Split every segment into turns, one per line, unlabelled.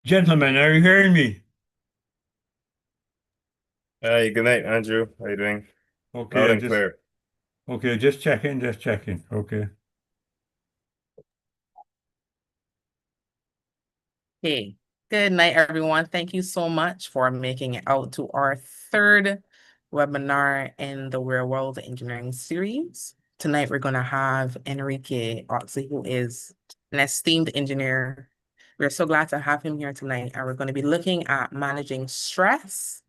Gentlemen, are you hearing me?
Hey, good night, Andrew. How you doing? Loud
Okay,
and clear.
just checking, just checking. Okay.
Hey, good night, everyone. Thank you so much for making it out to our third webinar in the Real World Engineering series. Tonight, we're going to have Enrique Oxley, who is an esteemed engineer. We're so glad to have him here tonight, and we're going to be looking at managing stress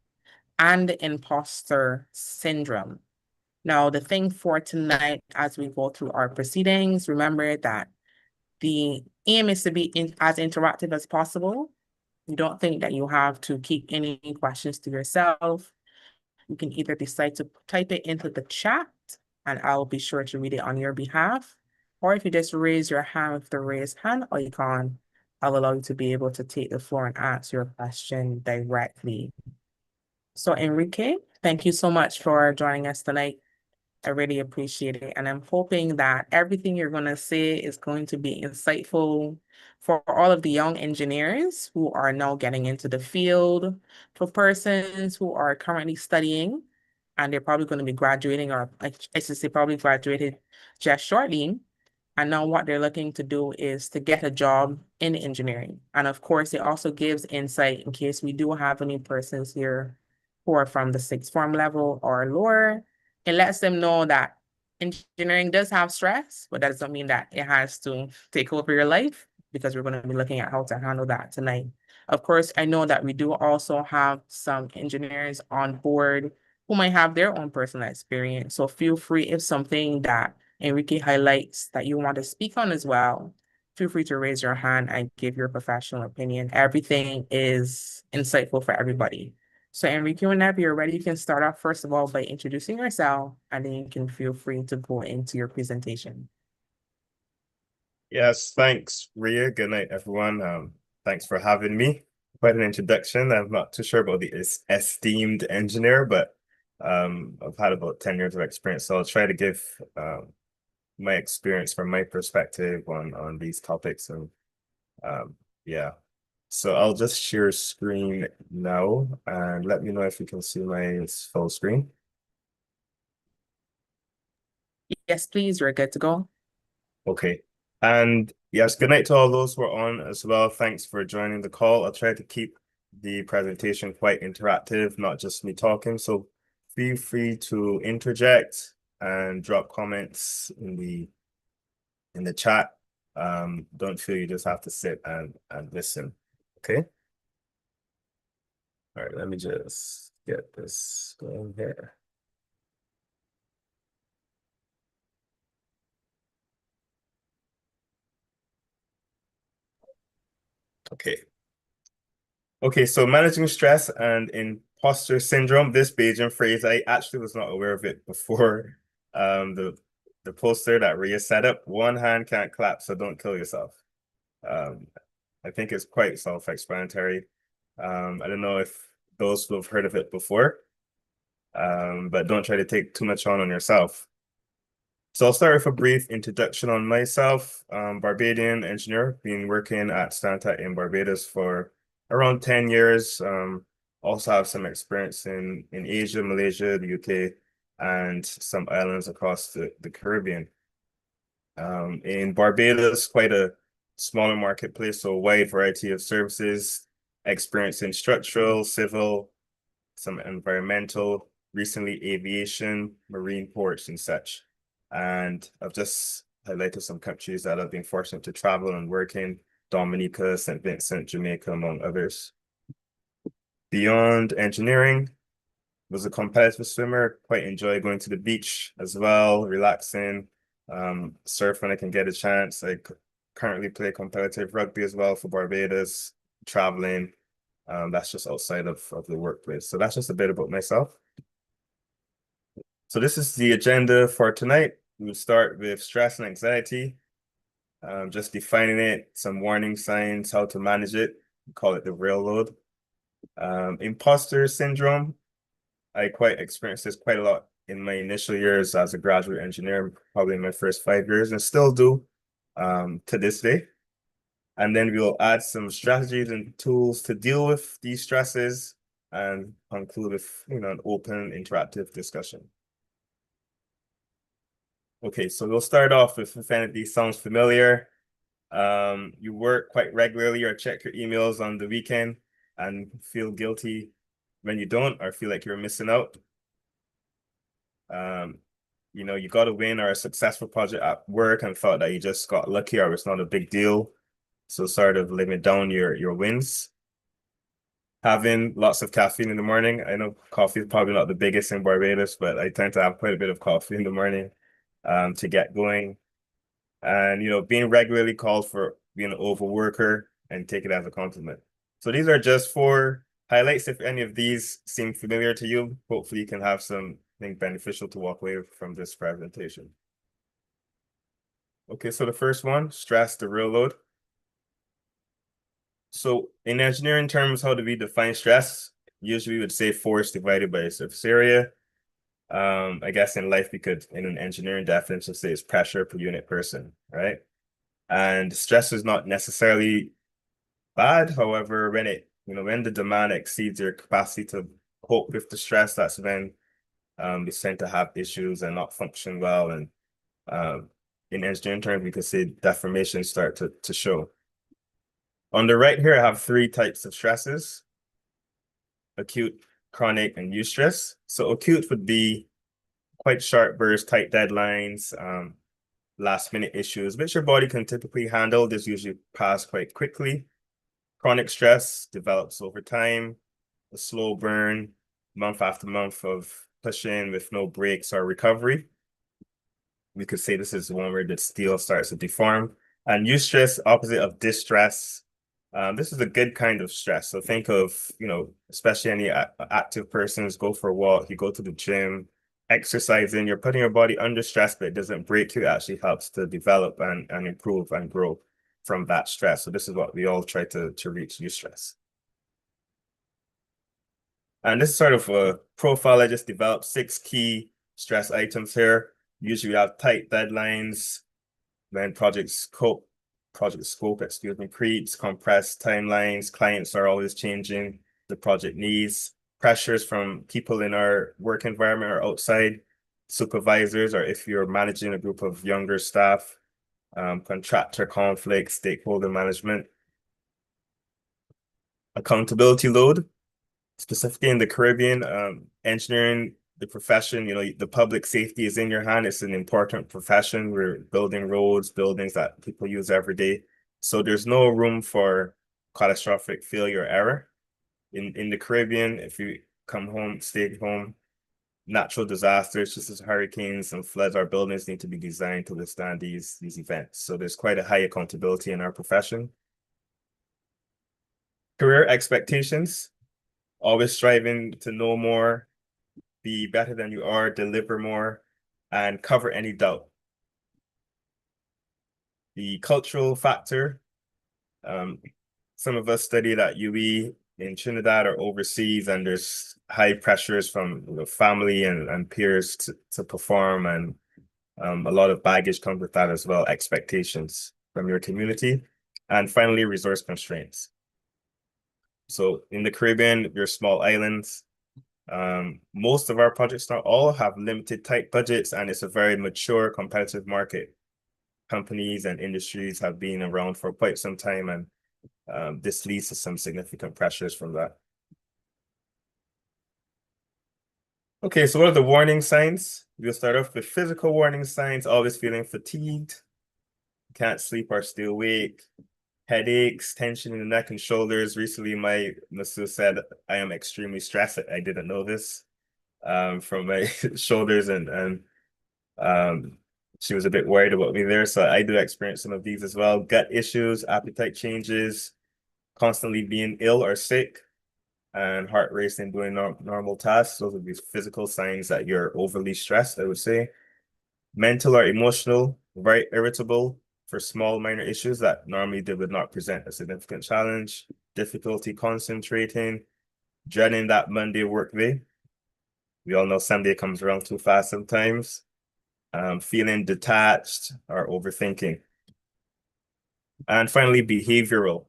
and imposter syndrome. Now, the thing for tonight, as we go through our proceedings, remember that the aim is to be as interactive as possible. You don't think that you have to keep any questions to yourself. You can either decide to type it into the chat and I'll be sure to read it on your behalf. Or if you just raise your hand with the raise hand icon, I'll allow you to be able to take the floor and answer your question directly. So Enrique, thank you so much for joining us tonight. I really appreciate it. And I'm hoping that everything you're going to say is going to be insightful for all of the young engineers who are now getting into the field, for persons who are currently studying, and they're probably going to be graduating, or I should say, probably graduated just shortly. And now what they're looking to do is to get a job in engineering. And of course, it also gives insight in case we do have any persons here who are from the sixth form level or lower. It lets them know that engineering does have stress, but that doesn't mean that it has to take over your life because we're going to be looking at how to handle that tonight. Of course, I know that we do also have some engineers on board who might have their own personal experience. So feel free if something that Enrique highlights that you want to speak on as well, feel free to raise your hand and give your professional opinion. Everything is insightful for everybody. So Enrique, whenever you're ready, you can start off first of all by introducing yourself, and then you can feel free to go into your presentation.
Yes, thanks, Ria. Good night, everyone. Thanks for having me. Quite an introduction. I'm not too sure about the esteemed engineer, but I've had about 10 years of experience, so I'll try to give my experience from my perspective on these topics. And um, yeah, so I'll just share screen now and let me know if you can see my full screen.
Yes, please, you're good to go.
Okay. And yes, good night to all those who are on as well. Thanks for joining the call. I'll try to keep the presentation quite interactive, not just me talking. So feel free to interject and drop comments in the chat. Don't feel you just have to sit and listen. Okay. All right, let me just get this going here. Okay. Okay, so managing stress and imposter syndrome, this Bayesian phrase, I actually was not aware of it before the poster that Ria set up. One hand can't clap, so don't kill yourself. Um, I think it's quite self-explanatory. I don't know if those who have heard of it before, but don't try to take too much on yourself. So I'll start with a brief introduction on myself. Barbadian engineer, been working at Stantec in Barbados for around 10 years. Also have some experience in Asia, Malaysia, the UK, and some islands across the Caribbean. In Barbados, quite a smaller marketplace, so a wide variety of services, experience in structural, civil, some environmental, recently aviation, marine ports, and such. And I've just highlighted some countries that I've been fortunate to travel and work in: Dominica, St. Vincent, Jamaica, among others. Beyond engineering, was a competitive swimmer, quite enjoy going to the beach as well, relaxing, surf when I can get a chance. Currently play competitive rugby as well for Barbados, traveling. That's just outside of the workplace. So that's just a bit about myself. So this is the agenda for tonight. We'll start with stress and anxiety, just defining it, some warning signs, how to manage it. We call it the real load. Imposter syndrome. I quite experienced this quite a lot in my initial years as a graduate engineer, probably in my first 5 years, and still do to this day. And then we'll add some strategies and tools to deal with these stresses and conclude with, an open, interactive discussion. Okay, so we'll start off with if any of these sounds familiar. You work quite regularly or check your emails on the weekend and feel guilty when you don't or feel like you're missing out. You got a win or a successful project at work and thought that you just got lucky or it's not a big deal. So sort of limit down your wins. Having lots of caffeine in the morning. I know coffee is probably not the biggest in Barbados, but I tend to have quite a bit of coffee in the morning to get going. And, being regularly called for being an overworker and take it as a compliment. So these are just 4 highlights. If any of these seem familiar to you, hopefully you can have something beneficial to walk away from this presentation. Okay, so the first one, stress, the real load. So in engineering terms, how do we define stress? Usually we would say force divided by surface area. I guess in life we could, in an engineering definition, say it's pressure per unit person, right? And stress is not necessarily bad. However, when the demand exceeds your capacity to cope with the stress, that's when we tend to have issues and not function well. And in engineering terms, we could say deformations start to show. On the right here, I have 3 types of stresses: acute, chronic, and eustress. So acute would be quite sharp bursts, tight deadlines, last minute issues, which your body can typically handle. This usually pass quite quickly. Chronic stress develops over time, a slow burn, month after month of pushing with no breaks or recovery. We could say this is the one where the steel starts to deform. And eustress, opposite of distress. This is a good kind of stress. So think of, especially any active persons, go for a walk, you go to the gym, exercising, you're putting your body under stress, but it doesn't break you. It actually helps to develop and improve and grow from that stress. So this is what we all try to reach, eustress. And this is sort of a profile I just developed, 6 key stress items here. Usually we have tight deadlines, when project scope, creeps, compressed timelines, clients are always changing the project needs, pressures from people in our work environment or outside, supervisors, or if you're managing a group of younger staff, contractor conflicts, stakeholder management, accountability load, specifically in the Caribbean, engineering, the profession, the public safety is in your hand. It's an important profession. We're building roads, buildings that people use every day. So there's no room for catastrophic failure or error. In the Caribbean, if you stay home, natural disasters, just as hurricanes and floods, our buildings need to be designed to withstand these events. So there's quite a high accountability in our profession. Career expectations, always striving to know more, be better than you are, deliver more, and cover any doubt. The cultural factor, some of us studied at UE in Trinidad or overseas, and there's high pressures from family and peers to perform, and a lot of baggage comes with that as well, expectations from your community. And finally, resource constraints. So in the Caribbean, we're small islands. Most of our projects, not all, have limited tight budgets, and it's a very mature, competitive market. Companies and industries have been around for quite some time, and this leads to some significant pressures from that. Okay, so what are the warning signs? We'll start off with physical warning signs: always feeling fatigued, can't sleep or stay awake, headaches, tension in the neck and shoulders. Recently, my masseuse said I am extremely stressed. I didn't know this from my shoulders, and she was a bit worried about me there. So I do experience some of these as well. Gut issues, appetite changes, constantly being ill or sick, and heart racing doing normal tasks. Those would be physical signs that you're overly stressed, I would say. Mental or emotional, very irritable for small minor issues that normally they would not present a significant challenge. Difficulty concentrating, dreading that Monday work day. We all know Sunday comes around too fast sometimes. Feeling detached or overthinking. And finally, behavioral.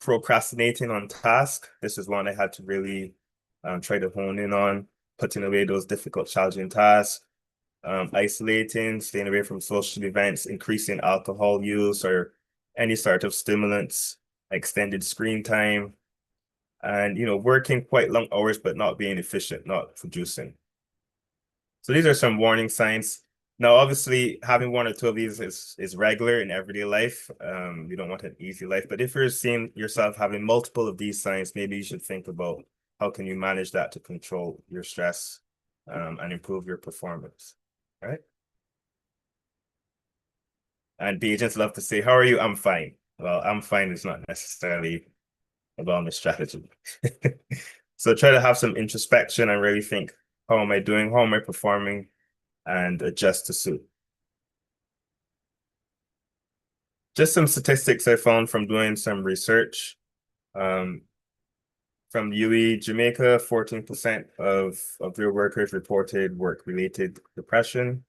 Procrastinating on task. This is one I had to really try to hone in on, putting away those difficult, challenging tasks, isolating, staying away from social events, increasing alcohol use or any sort of stimulants, extended screen time, and working quite long hours but not being efficient, not producing. So these are some warning signs. Now, obviously, having one or two of these is regular in everyday life. You don't want an easy life, but if you're seeing yourself having multiple of these signs, maybe you should think about how can you manage that to control your stress and improve your performance, right? And the agents love to say, "How are you?" "I'm fine." Well, "I'm fine" is not necessarily a wellness strategy. So try to have some introspection and really think, how am I doing? How am I performing? And adjust to suit. Just some statistics I found from doing some research. From UE, Jamaica, 14% of their workers reported work-related depression.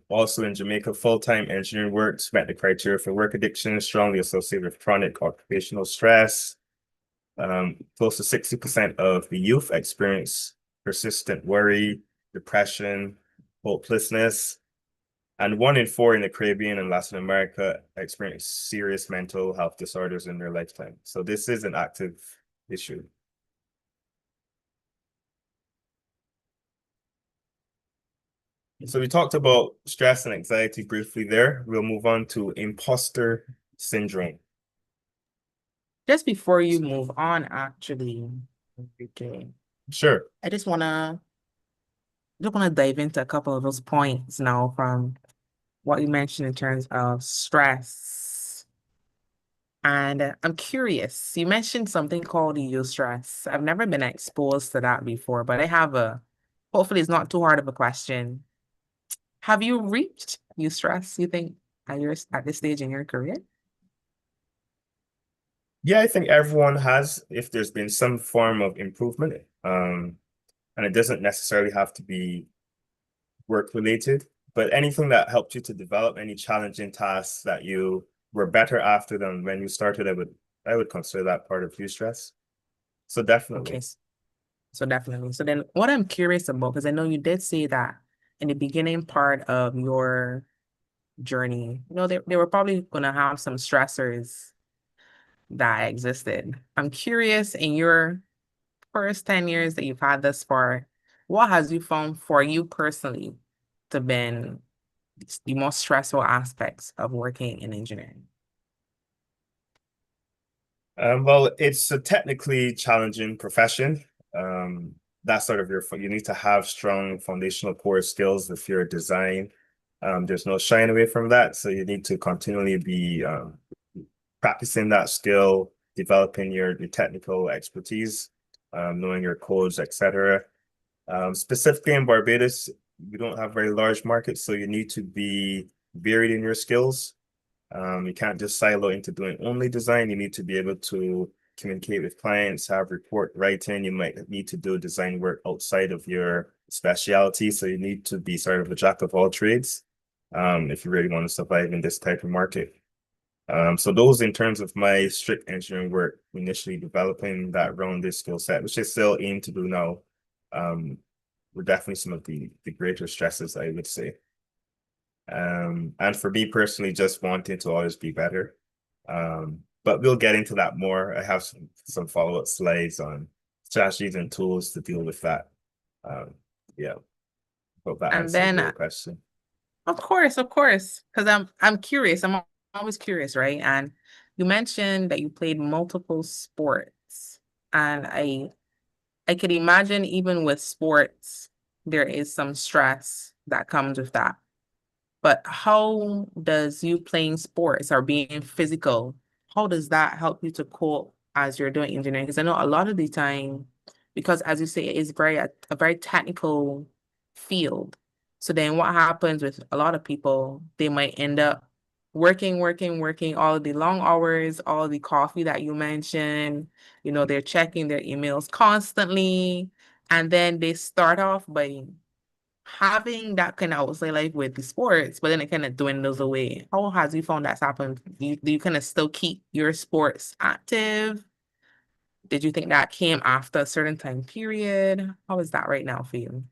Also in Jamaica, full-time engineering works met the criteria for work addiction, strongly associated with chronic occupational stress. Close to 60% of the youth experience persistent worry, depression, hopelessness, and 1 in 4 in the Caribbean and Latin America experience serious mental health disorders in their lifetime. So this is an active issue. So we talked about stress and anxiety briefly there. We'll move on to imposter syndrome.
Just before you move on, actually, okay,
Sure.
I just wanna dive into a couple of those points now from what you mentioned in terms of stress. And I'm curious, you mentioned something called eustress. I've never been exposed to that before, but hopefully it's not too hard of a question. Have you reached eustress, you think, at this stage in your career?
Yeah, I think everyone has, if there's been some form of improvement. And it doesn't necessarily have to be work related, but anything that helped you to develop any challenging tasks that you were better after than when you started, I would consider that part of eustress. So definitely.
Okay, so definitely. So then what I'm curious about, because I know you did say that in the beginning part of your journey, they were probably gonna have some stressors that existed. I'm curious, in your first 10 years that you've had thus far, what has you found for you personally to been the most stressful aspects of working in engineering?
Well, it's a technically challenging profession. That's sort of you need to have strong foundational core skills if you're a design. There's no shying away from that. So you need to continually be practicing that skill, developing your technical expertise, knowing your codes, etc. Specifically in Barbados, we don't have very large markets, so you need to be varied in your skills. You can't just silo into doing only design. You need to be able to communicate with clients, have report writing. You might need to do design work outside of your specialty. So you need to be sort of a jack of all trades if you really want to survive in this type of market. So those in terms of my strict engineering work, initially developing that rounded skill set, which I still aim to do now, were definitely some of the greater stresses, I would say. And for me personally, just wanting to always be better. But we'll get into that more. I have some follow-up slides on strategies and tools to deal with that. Yeah, hope that
And
answered
then,
your question.
of course, because I'm curious. I'm always curious, right? And you mentioned that you played multiple sports, and I could imagine even with sports, there is some stress that comes with that. But how does you playing sports or being physical, how does that help you to cope as you're doing engineering? Because I know a lot of the time, because as you say, it is a very technical field. So then what happens with a lot of people, they might end up working all the long hours, all the coffee that you mentioned, they're checking their emails constantly. And then they start off by having that kind of outside life with the sports, but then it kind of dwindles away. How has you found that's happened? Do you kind of still keep your sports active? Did you think that came after a certain time period? How is that right now for you?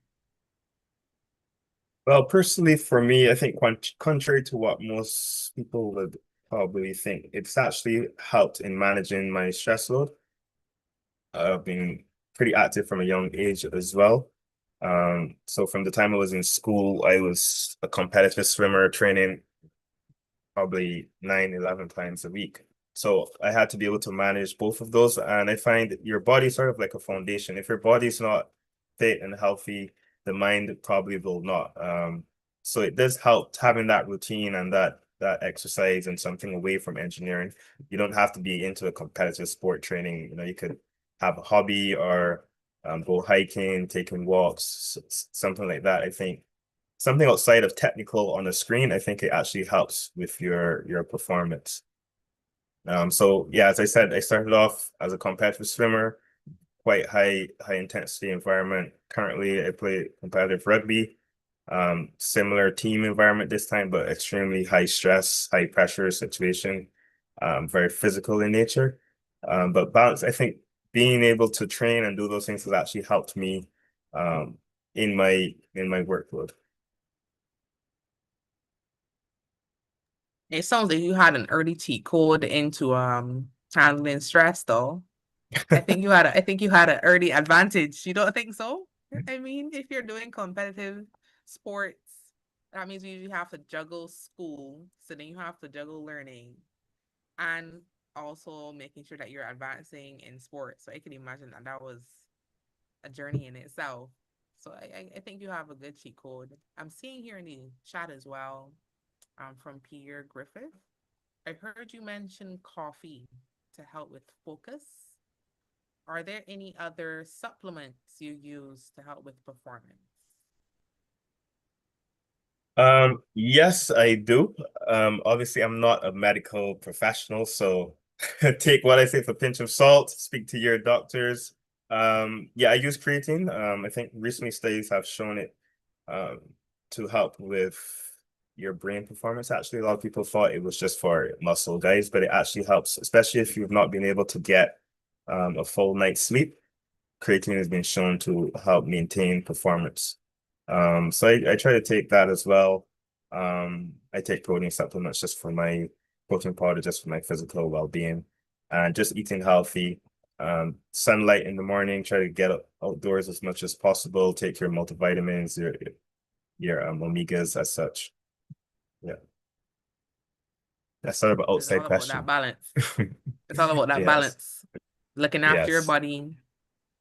Well, personally, for me, I think contrary to what most people would probably think, it's actually helped in managing my stress load. I've been pretty active from a young age as well. So from the time I was in school, I was a competitive swimmer training probably 9, 11 times a week. So I had to be able to manage both of those. And I find your body sort of like a foundation. If your body's not fit and healthy, the mind probably will not. So it does help having that routine and that exercise and something away from engineering. You don't have to be into a competitive sport training. You know, you could have a hobby or go hiking, taking walks, something like that. I think something outside of technical on the screen, I think it actually helps with your performance. So yeah, as I said, I started off as a competitive swimmer, quite high intensity environment. Currently, I play competitive rugby, similar team environment this time, but extremely high stress, high pressure situation, very physical in nature. But balance, I think being able to train and do those things has actually helped me um, in my workload.
It sounds like you had an early cheat code into handling stress though. I think you had an early advantage. You don't think so? I mean, if you're doing competitive sports, that means you usually have to juggle school, so then you have to juggle learning and also making sure that you're advancing in sports. So I can imagine that that was a journey in itself. So I think you have a good cheat code. I'm seeing here in the chat as well, from Pierre Griffith. I heard you mention coffee to help with focus. Are there any other supplements you use to help with performance?
Yes, I do. Obviously, I'm not a medical professional, so take what I say with a pinch of salt, speak to your doctors. Yeah, I use creatine. I think recently studies have shown it um, to help with your brain performance. Actually, a lot of people thought it was just for muscle guys, but it actually helps, especially if you've not been able to get a full night's sleep. Creatine has been shown to help maintain performance. So I try to take that as well. I take protein supplements just for my protein powder, just for my physical well-being, and just eating healthy. Sunlight in the morning, try to get outdoors as much as possible, take your multivitamins, your omegas as such. Yeah. That's sort of an
It's all
outside
about that
question.
balance. It's all about that
Yes.
balance. Looking after your
Yes.
body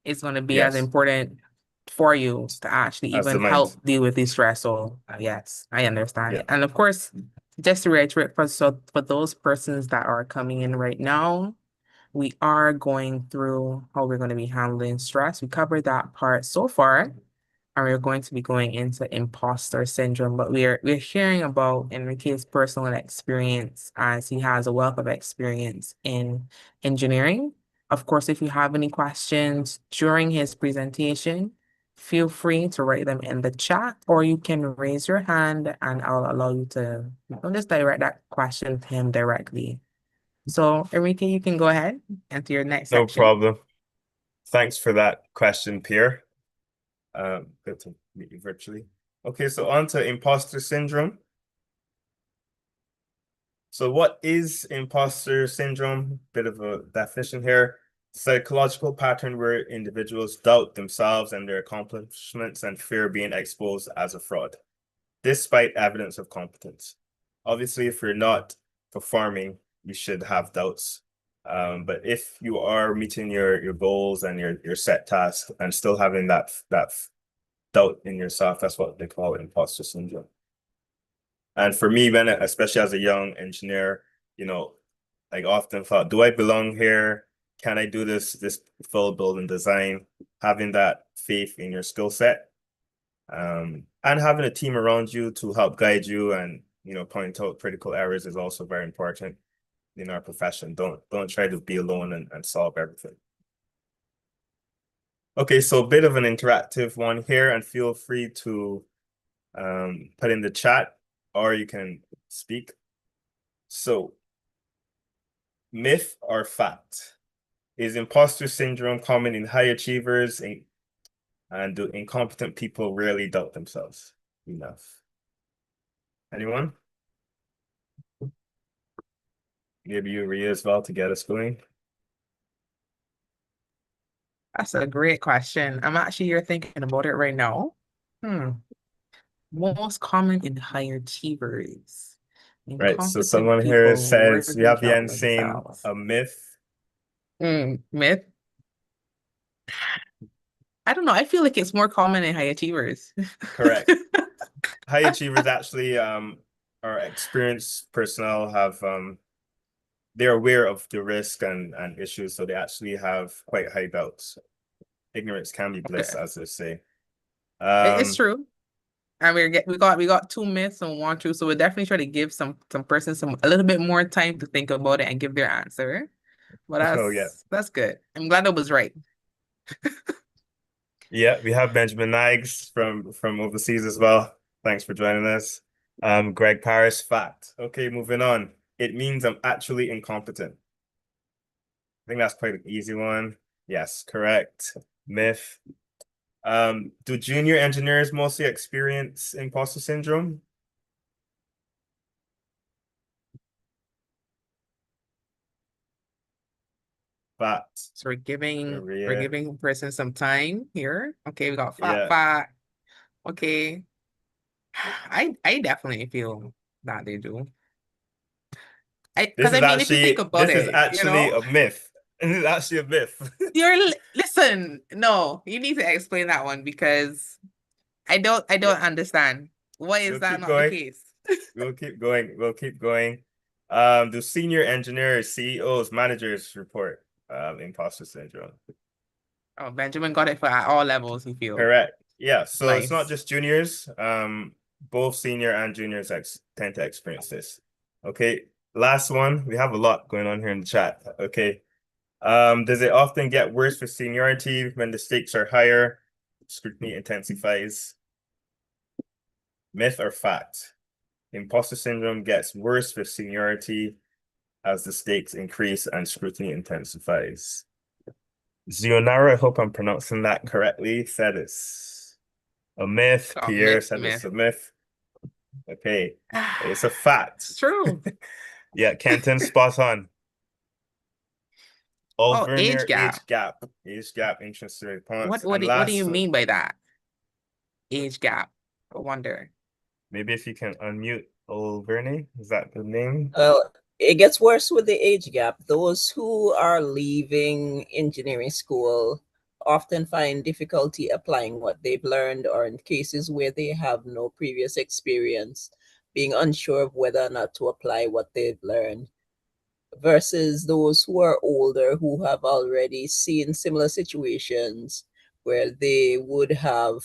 is going to be as
Yes.
important for you to actually
As the
even
mind.
help deal with the stress. So yes, I understand
Yeah.
it. And of course, just to reiterate for those persons that are coming in right now, we are going through how we're going to be handling stress. We covered that part so far, and we're going to be going into imposter syndrome. But we're hearing about Enrique's personal experience as he has a wealth of experience in engineering. Of course, if you have any questions during his presentation, feel free to write them in the chat, or you can raise your hand and I'll allow you to just direct that question to him directly. So, Enrique, you can go ahead and to your next
No
section.
problem. Thanks for that question, Pierre. Good to meet you virtually. Okay, so on to imposter syndrome. So what is imposter syndrome? Bit of a definition here. Psychological pattern where individuals doubt themselves and their accomplishments and fear being exposed as a fraud, despite evidence of competence. Obviously, if you're not performing, you should have doubts. But if you are meeting your goals and your set tasks and still having that doubt in yourself, that's what they call imposter syndrome. And for me, when especially as a young engineer, you know, like often thought, do I belong here? Can I do this full build and design? Having that faith in your skill set, and having a team around you to help guide you and point out critical areas is also very important in our profession. Don't try to be alone and solve everything. Okay, so a bit of an interactive one here, and feel free to put in the chat, or you can speak. So, myth or fact? Is imposter syndrome common in high achievers, and do incompetent people rarely doubt themselves enough? Anyone? Maybe you, Rhea, as well, to get us going.
That's a great question. I'm actually here thinking about it right now. Most common in high achievers.
Right. So
Incompetent
someone here
people
says we
rarely
have the
doubt
end saying
themselves.
a myth.
Myth. I don't know. I feel like it's more common in high achievers.
Correct. High achievers actually are experienced personnel, have they're aware of the risk and issues, so they actually have quite high doubts. Ignorance can be bliss,
Okay.
as they say.
It's true. And we got two myths and one true, so we'll definitely try to give some person a little bit more time to think about it and give their answer. But
Oh yeah.
that's good. I'm glad I was right.
Yeah, we have Benjamin Nikes from overseas as well. Thanks for joining us. Greg Paris, fact. Okay, moving on. It means I'm actually incompetent. I think that's quite an easy one. Yes, correct. Myth. Do junior engineers mostly experience imposter syndrome? Fact.
So we're
Maria.
giving a person some time here. Okay, we got
Yeah.
fact. Okay. I definitely feel that they do.
This
Because
is
I mean, if you think
actually
about
this is
it,
actually a myth. This is actually a myth.
listen, no, you need to explain that one because I
Yeah,
don't understand. Why is
we'll
that
keep
not the
going.
case?
We'll keep going. We'll keep going. Do senior engineers, CEOs, managers report imposter syndrome?
Oh, Benjamin got it for at all levels, he feels.
Correct. Yeah, so it's not
Nice.
just juniors. Both senior and juniors tend to experience this. Okay, last one. We have a lot going on here in the chat. Okay. Does it often get worse for seniority when the stakes are higher? Scrutiny intensifies. Myth or fact? Imposter syndrome gets worse with seniority as the stakes increase and scrutiny intensifies. Zionara, I hope I'm pronouncing that correctly, said it's a myth.
Oh,
Pierre said it's
myth.
a myth. Okay, it's a fact.
It's true.
Yeah, Kenton, spot on.
Oh, age
Alvernier,
gap.
age gap, interesting
What
points.
what
And
do, what do you
last,
mean by that? Age gap. I wonder.
maybe if you can unmute Alvernier, is that the name?
It gets worse with the age gap. Those who are leaving engineering school often find difficulty applying what they've learned, or in cases where they have no previous experience, being unsure of whether or not to apply what they've learned, versus those who are older who have already seen similar situations where they would have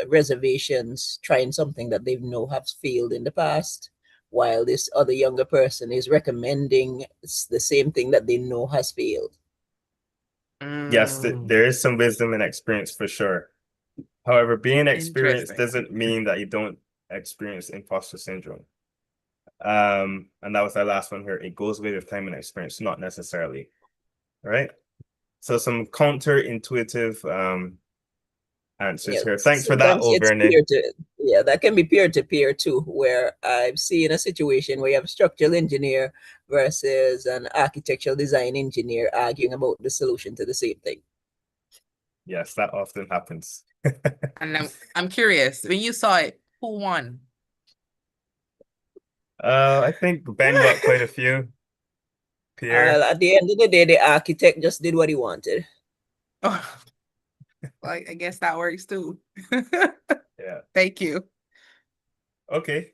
reservations trying something that they know have failed in the past, while this other younger person is recommending the same thing that they know has failed.
Yes, there is some wisdom and experience for sure. However, being experienced
Interesting.
doesn't mean that you don't experience imposter syndrome. And that was our last one here. It goes away with time and experience, not necessarily. All right. So some counterintuitive answers here. Thanks for that,
Sometimes it's
Overne.
that can be peer to peer too, where I've seen a situation where you have a structural engineer versus an architectural design engineer arguing about the solution to the same thing.
Yes, that often happens.
And I'm curious, when you saw it, who won?
I think Ben got quite a few. Pierre.
At the end of the day, the architect just did what he wanted.
Oh, well, I guess that works too.
Yeah.
Thank you.
Okay.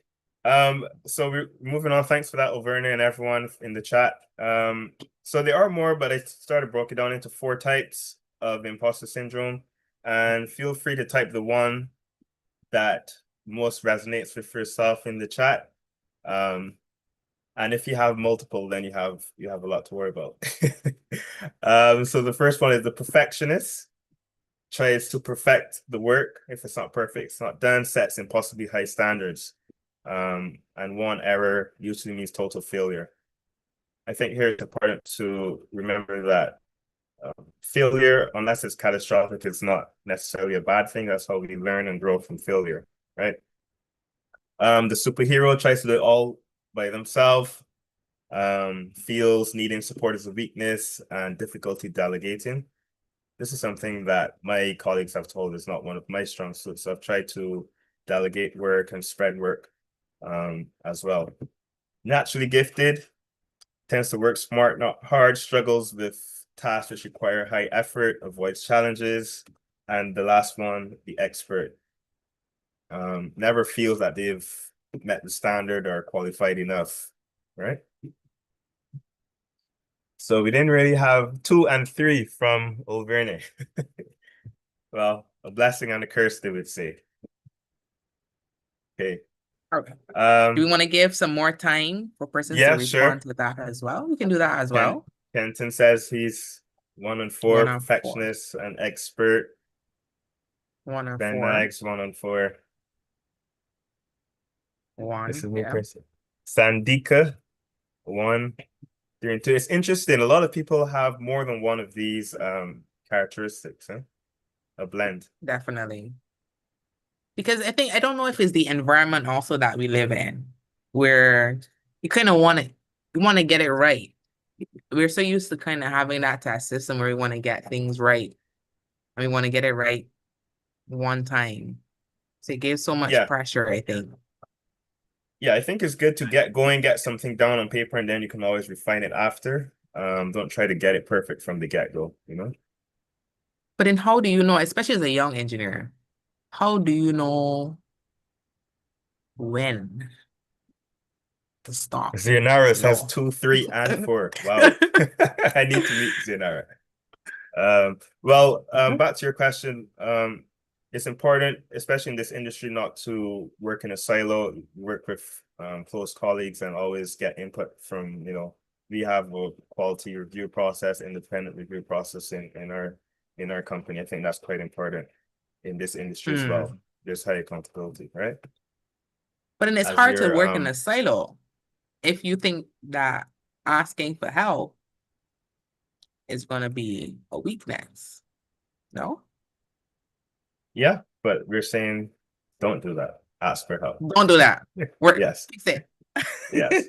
So we're moving on. Thanks for that, Overne, and everyone in the chat. So there are more, but I broke it down into 4 types of imposter syndrome. And feel free to type the one that most resonates with yourself in the chat. And if you have multiple, then you have a lot to worry about. So the first one is the perfectionist. tries to perfect the work. If it's not perfect, it's not done, sets impossibly high standards. And one error usually means total failure. I think here it's important to remember that failure, unless it's catastrophic, is not necessarily a bad thing. That's how we learn and grow from failure, right? The superhero tries to do it all by themselves, feels needing support is a weakness and difficulty delegating. This is something that my colleagues have told is not one of my strong suits. So I've tried to delegate work and spread work as well. Naturally gifted, tends to work smart, not hard, struggles with tasks which require high effort, avoids challenges. And the last one, the expert, never feels that they've met the standard or qualified enough, right? So we didn't really have 2 and 3 from Auvergne. Well, a blessing and a curse, they would say. Okay.
Okay. Do we want to give some more time for persons to
Yeah,
respond
sure.
to that as well? We can do that as well.
Kenton says he's 1 and 4,
1 and 4.
perfectionist and expert.
1 and
Ben
4.
Nags, 1 and 4.
1.
This is a new
Yeah.
person. Sandika, 1, 3 and 2. It's interesting. A lot of people have more than one of these characteristics, huh? A blend.
Definitely. Because I don't know if it's the environment also that we live in, where you kind of want to get it right. We're so used to kind of having that test system where we want to get things right. And we want to get it right one time. So it gives so much
Yeah.
pressure, I think.
Yeah, I think it's good to get going, get something down on paper, and then you can always refine it after. Don't try to get it perfect from the get-go, you know?
But then how do you know, especially as a young engineer, how do you know when to stop?
Zionara says
No.
2, 3, and 4. Wow. I need to meet Zionara. Back to your question. It's important, especially in this industry, not to work in a silo, work with close colleagues and always get input from, we have a quality review process, independent review process in our company. I think that's quite important in this industry as well. There's high accountability, right?
But then it's hard to work in a silo if you think that asking for help is going to be a weakness. No?
Yeah, but we're saying don't do that. Ask for help.
Don't do that.
Yes.
Fix it.
Yes.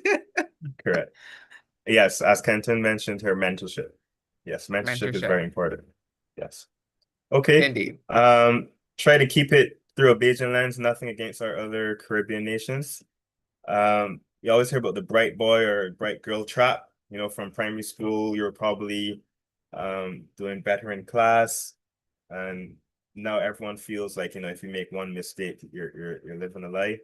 Correct. Yes, as Kenton mentioned, her mentorship. Yes, mentorship is very important. Yes. Okay.
Indeed.
Try to keep it through a Bayesian lens, nothing against our other Caribbean nations. You always hear about the bright boy or bright girl trap. From primary school, you're probably doing better in class, and now everyone feels like, if you make one mistake, you're living a lie.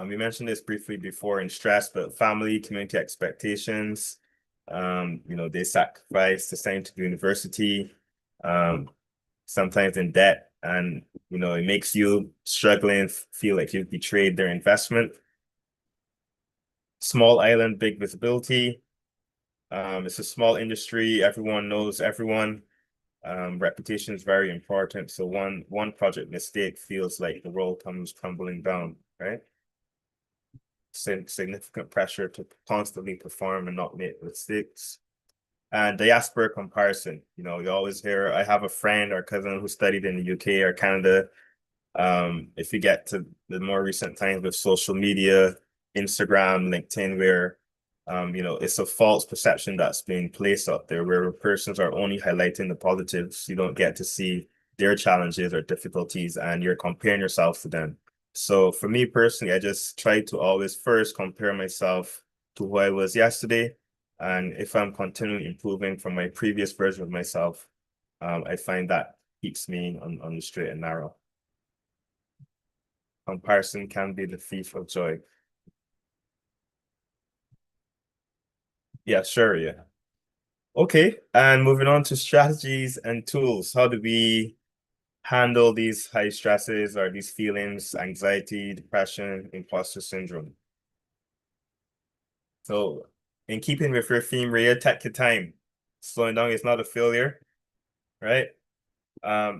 We mentioned this briefly before in stress, but family, community expectations, they sacrifice to send to university, sometimes in debt, and, it makes you struggling, feel like you've betrayed their investment. Small island, big visibility. It's a small industry. Everyone knows everyone. Reputation is very important. So one project mistake feels like the world comes crumbling down, right? Significant pressure to constantly perform and not make mistakes. And diaspora comparison, you always hear, I have a friend or cousin who studied in the UK or Canada. If you get to the more recent times with social media, Instagram, LinkedIn, where it's a false perception that's being placed out there where persons are only highlighting the positives. You don't get to see their challenges or difficulties, and you're comparing yourself to them. So for me personally, I just try to always first compare myself to who I was yesterday. And if I'm continually improving from my previous version of myself, I find that keeps me on the straight and narrow. Comparison can be the thief of joy. Yeah, sure, yeah. Okay, and moving on to strategies and tools. How do we handle these high stresses or these feelings, anxiety, depression, imposter syndrome? So in keeping with your theme, Rhea, take your time. Slowing down is not a failure, right?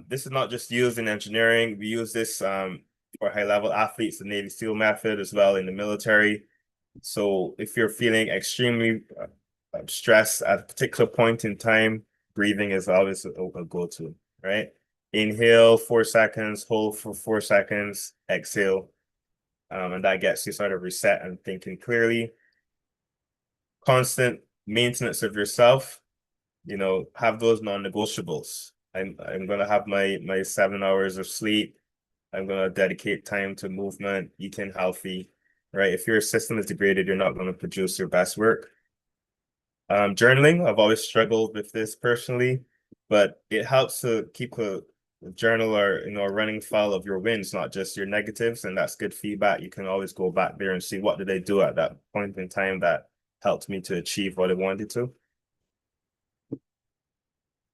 This is not just used in engineering. We use this for high-level athletes, the Navy SEAL method as well in the military. So if you're feeling extremely stressed at a particular point in time, breathing is always a go-to, right? Inhale 4 seconds, hold for 4 seconds, exhale. And that gets you sort of reset and thinking clearly. Constant maintenance of yourself, have those non-negotiables. I'm gonna have my 7 hours of sleep. I'm gonna dedicate time to movement, eating healthy, right? If your system is degraded, you're not gonna produce your best work. Journaling, I've always struggled with this personally, but it helps to keep a journal or a running file of your wins, not just your negatives, and that's good feedback. You can always go back there and see what did I do at that point in time that helped me to achieve what I wanted to.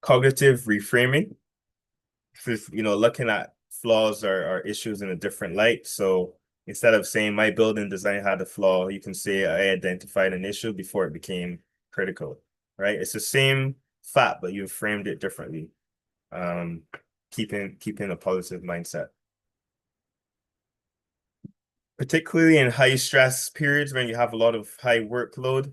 Cognitive reframing, looking at flaws or issues in a different light. So instead of saying my building design had a flaw, you can say I identified an issue before it became critical, right? It's the same fact, but you've framed it differently. Keeping a positive mindset. Particularly in high stress periods when you have a lot of high workload,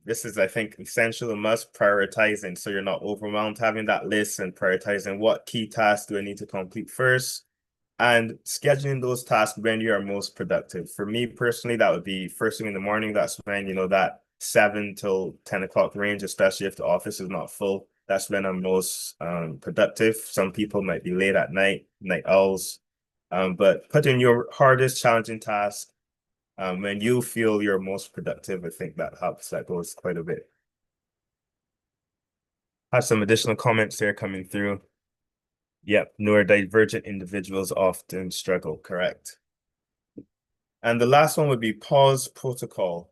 this is, I think, essential and must prioritizing so you're not overwhelmed, having that list and prioritizing what key tasks do I need to complete first and scheduling those tasks when you are most productive. For me personally, that would be first thing in the morning. That's when, that 7 till 10 o'clock range, especially if the office is not full. That's when I'm most productive. Some people might be late at night owls. But put in your hardest challenging task when you feel you're most productive. I think that helps. That goes quite a bit. Have some additional comments there coming through. Yep, neurodivergent individuals often struggle, correct. And the last one would be pause protocol.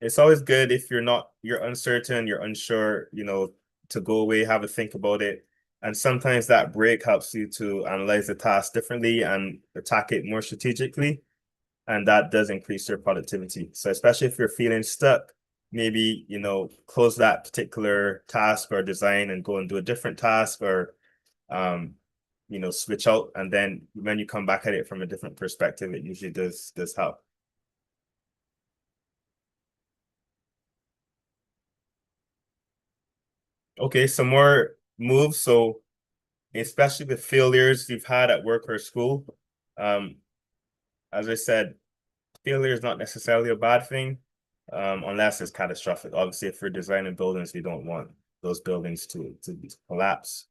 It's always good if you're uncertain, you're unsure, to go away, have a think about it. And sometimes that break helps you to analyze the task differently and attack it more strategically. And that does increase your productivity. So especially if you're feeling stuck, maybe, close that particular task or design and go and do a different task or switch out, and then when you come back at it from a different perspective, it usually does help. Okay, some more moves. So especially with failures you've had at work or school, as I said, failure is not necessarily a bad thing, unless it's catastrophic. Obviously, if we're designing buildings, we don't want those buildings to collapse.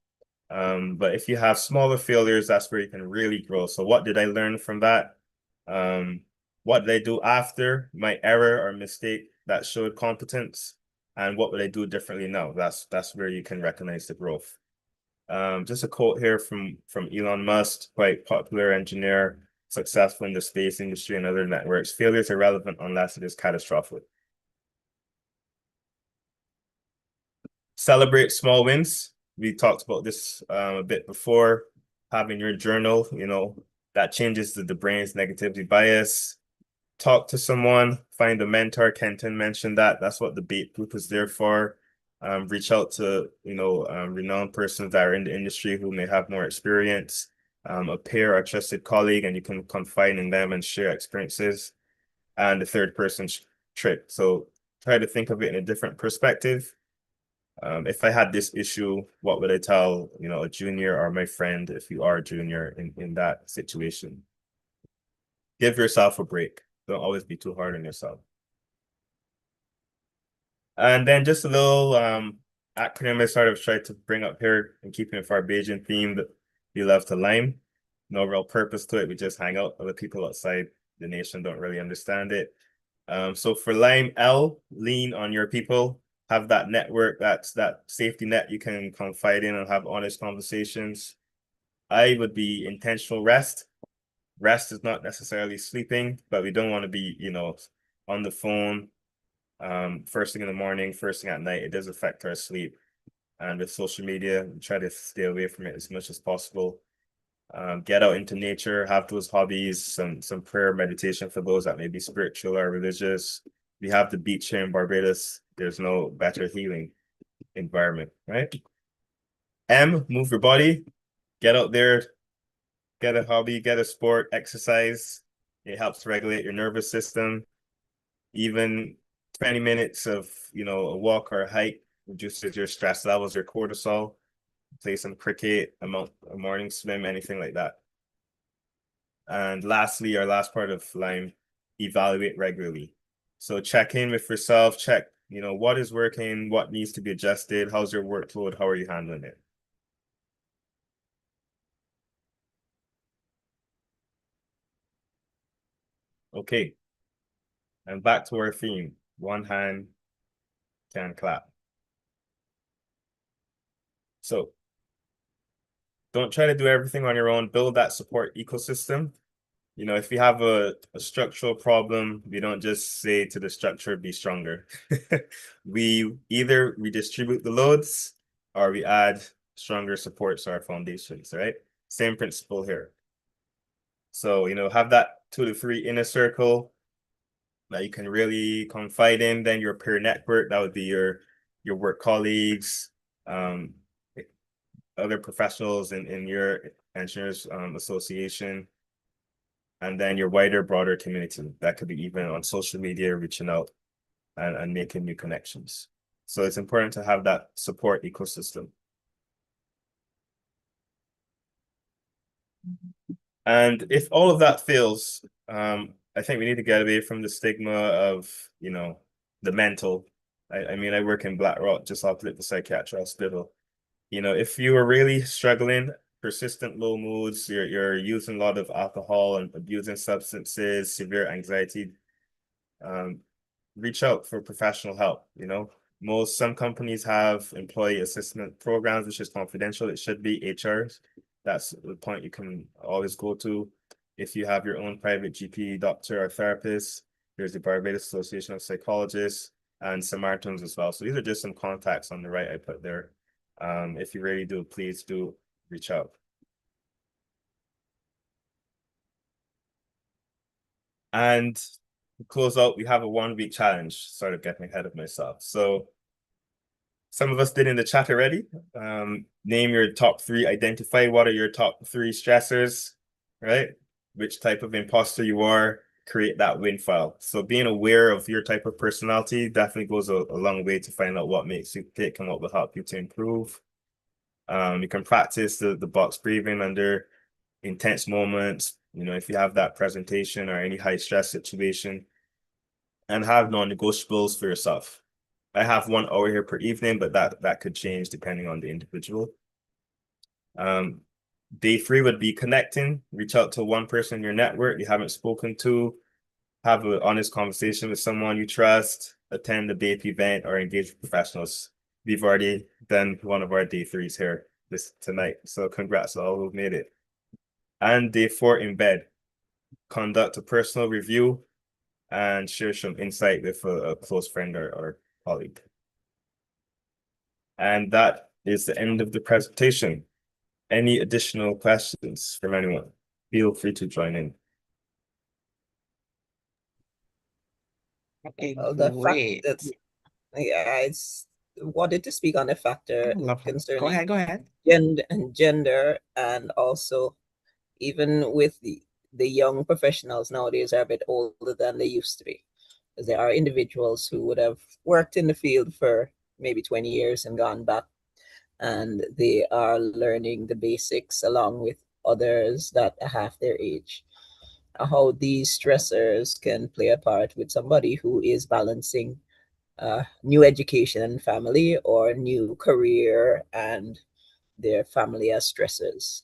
But if you have smaller failures, that's where you can really grow. So what did I learn from that? What did I do after my error or mistake that showed competence? And what would I do differently now? That's where you can recognize the growth. Just a quote here from Elon Musk, quite popular engineer, successful in the space industry and other networks. Failure is irrelevant unless it is catastrophic. Celebrate small wins. We talked about this a bit before. Having your journal, that changes the brain's negativity bias. Talk to someone, find a mentor. Kenton mentioned that. That's what the bait group is there for. Reach out to, renowned persons that are in the industry who may have more experience, a peer or trusted colleague, and you can confide in them and share experiences. And the third person trick. So try to think of it in a different perspective. If I had this issue, what would I tell, a junior or my friend if you are a junior in that situation? Give yourself a break. Don't always be too hard on yourself. And then just a little acronym I sort of tried to bring up here and keeping it for our Bayesian theme that we love to Lime. No real purpose to it. We just hang out. Other people outside the nation don't really understand it. So for Lime, L, lean on your people. Have that network, that's that safety net you can confide in and have honest conversations. I would be intentional rest. Rest is not necessarily sleeping, but we don't want to be, on the phone first thing in the morning, first thing at night. It does affect our sleep. And with social media, we try to stay away from it as much as possible. Get out into nature, have those hobbies, some prayer meditation for those that may be spiritual or religious. We have the beach here in Barbados. There's no better healing environment, right? M, move your body, get out there, get a hobby, get a sport, exercise. It helps regulate your nervous system. Even 20 minutes of, a walk or a hike reduces your stress levels, your cortisol. Play some cricket, a morning swim, anything like that. And lastly, our last part of Lyme, evaluate regularly. So check in with yourself, check, what is working, what needs to be adjusted, how's your workload, how are you handling it? Okay, and back to our theme. One hand can clap. So don't try to do everything on your own. Build that support ecosystem. If you have a structural problem, we don't just say to the structure, be stronger. We either redistribute the loads or we add stronger supports to our foundations, right? Same principle here. So, have that 2 to 3 inner circle that you can really confide in. Then your peer network, that would be your work colleagues, other professionals in your engineers association, and then your wider, broader community. That could be even on social media, reaching out and making new connections. So it's important to have that support ecosystem. And if all of that fails, I think we need to get away from the stigma of, the mental. I mean, I work in Black Rock, just opposite the psychiatric hospital. If you are really struggling, persistent low moods, you're using a lot of alcohol and abusing substances, severe anxiety, reach out for professional help. Some companies have employee assistance programs, which is confidential. It should be HRs. That's the point you can always go to. If you have your own private GP, doctor, or therapist, there's the Barbados Association of Psychologists and Samaritans as well. So these are just some contacts on the right I put there. If you really do, please do reach out. And to close out, we have a 1-week challenge, sort of getting ahead of myself. So some of us did in the chat already. Name your top 3, identify what are your top 3 stressors, right? Which type of imposter you are, create that win file. So being aware of your type of personality definitely goes a long way to find out what makes you tick and what will help you to improve. You can practice the box breathing under intense moments, if you have that presentation or any high stress situation, and have non-negotiables for yourself. I have 1 hour here per evening, but that could change depending on the individual. Day 3 would be connecting. Reach out to one person in your network you haven't spoken to. Have an honest conversation with someone you trust. Attend a BAPE event or engage with professionals. We've already done one of our day 3s here tonight. So congrats to all who've made it. And day 4, in bed. Conduct a personal review and share some insight with a close friend or colleague. And that is the end of the presentation. Any additional questions from anyone? Feel free to join in.
Okay,
Well, the
great.
fact that I wanted to speak on the factor
I love it. Go
concerning
ahead, go ahead.
gender, and also even with the young professionals nowadays are a bit older than they used to be. Because there are individuals who would have worked in the field for maybe 20 years and gone back, and they are learning the basics along with others that are half their age. How these stressors can play a part with somebody who is balancing new education and family, or new career and their family as stressors.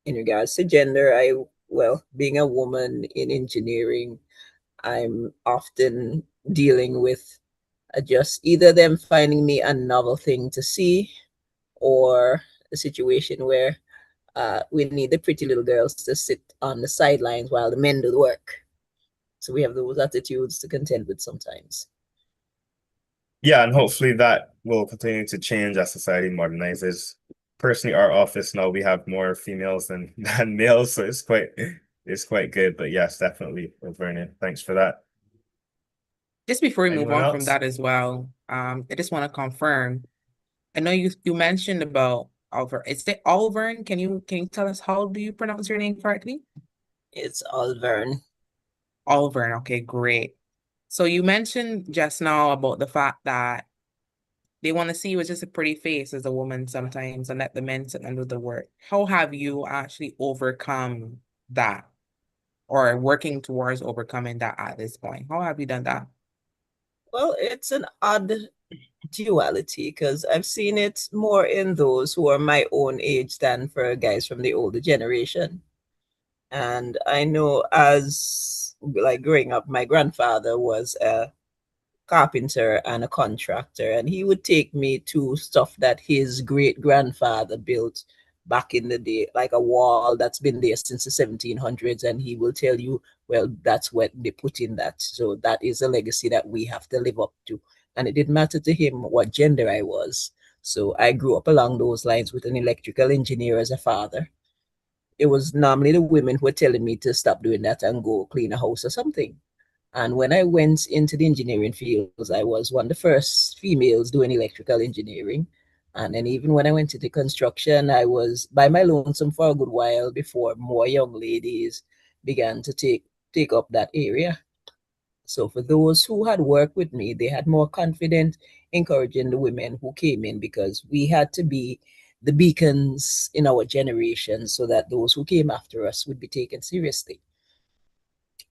In regards to gender, being a woman in engineering, I'm often dealing with just either them finding me a novel thing to see, or a situation where we need the pretty little girls to sit on the sidelines while the men do the work. So we have those attitudes to contend with sometimes.
Yeah, and hopefully that will continue to change as society modernizes. Personally, our office now, we have more females than males, so it's quite good. But yes, definitely, Vernon, thanks for that.
Just before we move
Anyone
on from
else?
that as well, I just want to confirm I know you mentioned about Alvern. Is it Alvern? Can you tell us how do you pronounce your name correctly?
It's Alvern.
Alvern. Okay, great. So you mentioned just now about the fact that they want to see you as just a pretty face as a woman sometimes and let the men sit and do the work. How have you actually overcome that or working towards overcoming that at this point? How have you done that?
Well, it's an odd duality because I've seen it more in those who are my own age than for guys from the older generation. And I know as like growing up, my grandfather was a carpenter and a contractor, and he would take me to stuff that his great grandfather built back in the day, like a wall that's been there since the 1700s, and he will tell you, well, that's what they put in that. So that is a legacy that we have to live up to. And it didn't matter to him what gender I was. So I grew up along those lines with an electrical engineer as a father. It was normally the women who were telling me to stop doing that and go clean a house or something. And when I went into the engineering fields, I was one of the first females doing electrical engineering. And then even when I went into construction, I was by my lonesome for a good while before more young ladies began to take up that area. So for those who had worked with me, they had more confidence encouraging the women who came in because we had to be the beacons in our generation so that those who came after us would be taken seriously.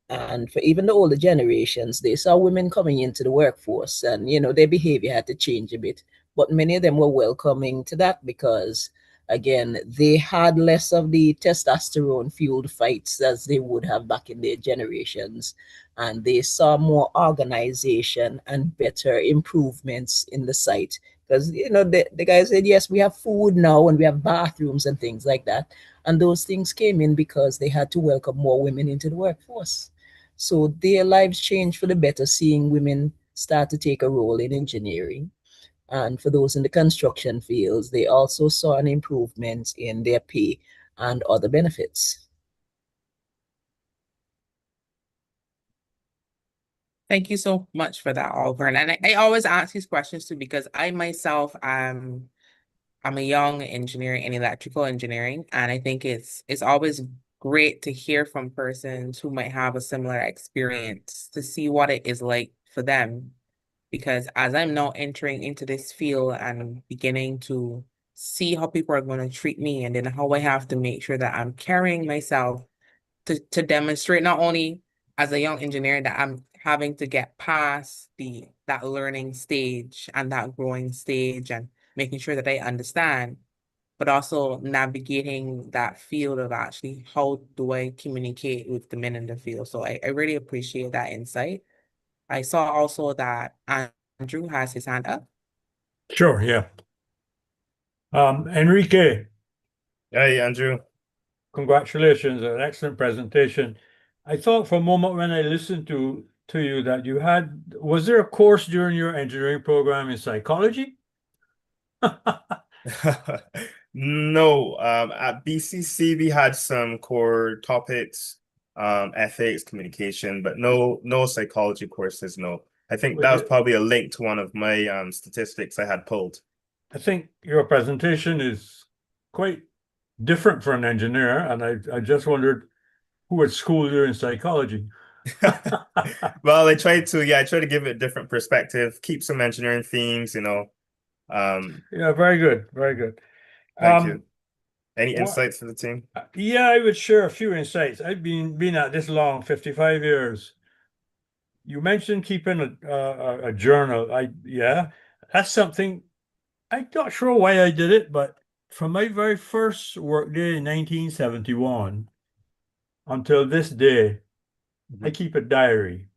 And for even the older generations, they saw women coming into the workforce and, their behavior had to change a bit. But many of them were welcoming to that because, again, they had less of the testosterone fueled fights as they would have back in their generations. And they saw more organization and better improvements in the site. Because, the guy said, yes, we have food now and we have bathrooms and things like that. And those things came in because they had to welcome more women into the workforce. So their lives changed for the better, seeing women start to take a role in engineering. And for those in the construction fields, they also saw an improvement in their pay and other benefits.
Thank you so much for that, Alvern. And I always ask these questions too because I myself I'm a young engineer in electrical engineering, and I think it's always great to hear from persons who might have a similar experience to see what it is like for them. Because as I'm now entering into this field and beginning to see how people are going to treat me, and then how I have to make sure that I'm carrying myself to demonstrate not only as a young engineer that I'm having to get past that learning stage and that growing stage and making sure that I understand, but also navigating that field of actually how do I communicate with the men in the field. So I really appreciate that insight. I saw also that Andrew has his hand up.
Sure, yeah. Enrique,
Hey, Andrew.
congratulations, an excellent presentation. I thought for a moment when I listened to you that was there a course during your engineering program in psychology?
No, at BCC we had some core topics, ethics, communication, but no psychology courses, no. I think that was probably a link to one of my statistics I had pulled.
I think your presentation is quite different for an engineer, and I just wondered who would school you in psychology.
Well, I tried to give it a different perspective, keep some engineering themes,
Yeah, very good, very good.
Thank you. Any
What,
insights for the team?
yeah, I would share a few insights. I've been at this long, 55 years. You mentioned keeping a journal. Yeah, that's something I'm not sure why I did it, but from my very first work day in 1971 until this day, I keep a diary.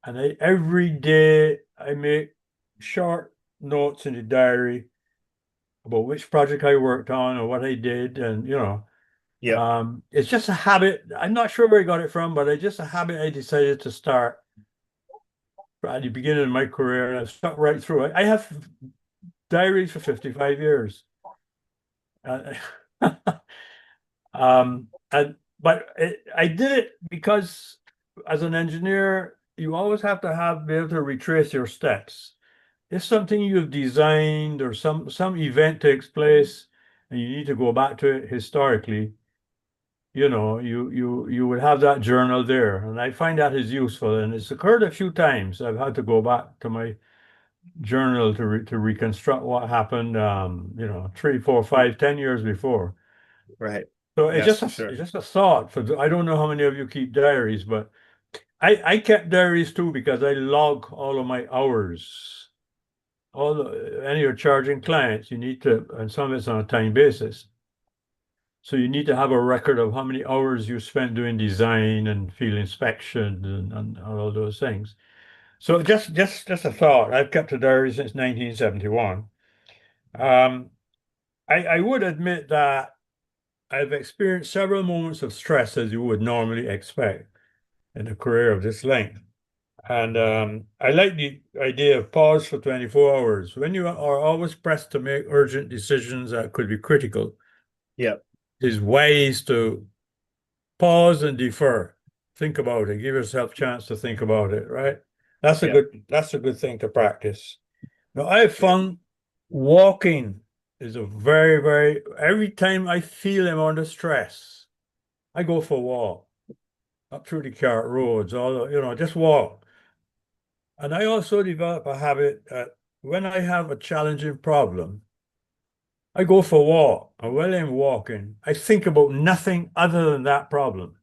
And every day I make short notes in the diary about which project I worked on or what I did. And,
Yeah.
it's just a habit. I'm not sure where I got it from, but it's just a habit I decided to start at the beginning of my career, and I've stuck right through it. I have diaries for 55 years. Uh, I did it because as an engineer, you always have to be able to retrace your steps. If something you've designed or some event takes place and you need to go back to it historically, you would have that journal there. And I find that is useful. And it's occurred a few times. I've had to go back to my journal to reconstruct what happened 3, 4, 5, 10 years before.
Right.
So it's
Yes,
just
for sure.
it's just a thought I don't know how many of you keep diaries, but I kept diaries too because I log all of my hours. Any you're charging clients, you need to, and some of it's on a time basis. So you need to have a record of how many hours you spent doing design and field inspection and all those things. So just a thought. I've kept a diary since 1971. I would admit that I've experienced several moments of stress as you would normally expect in a career of this length. And I like the idea of pause for 24 hours. When you are always pressed to make urgent decisions that could be critical,
Yeah.
it's wise to pause and defer. Think about it. Give yourself a chance to think about it, right? That's a good thing to practice. Now, I've found walking is a very, every time I feel I'm under stress, I go for a walk up through the Carrot Roads, just walk. And I also develop a habit that when I have a challenging problem, I go for a walk. And while I'm walking, I think about nothing other than that problem.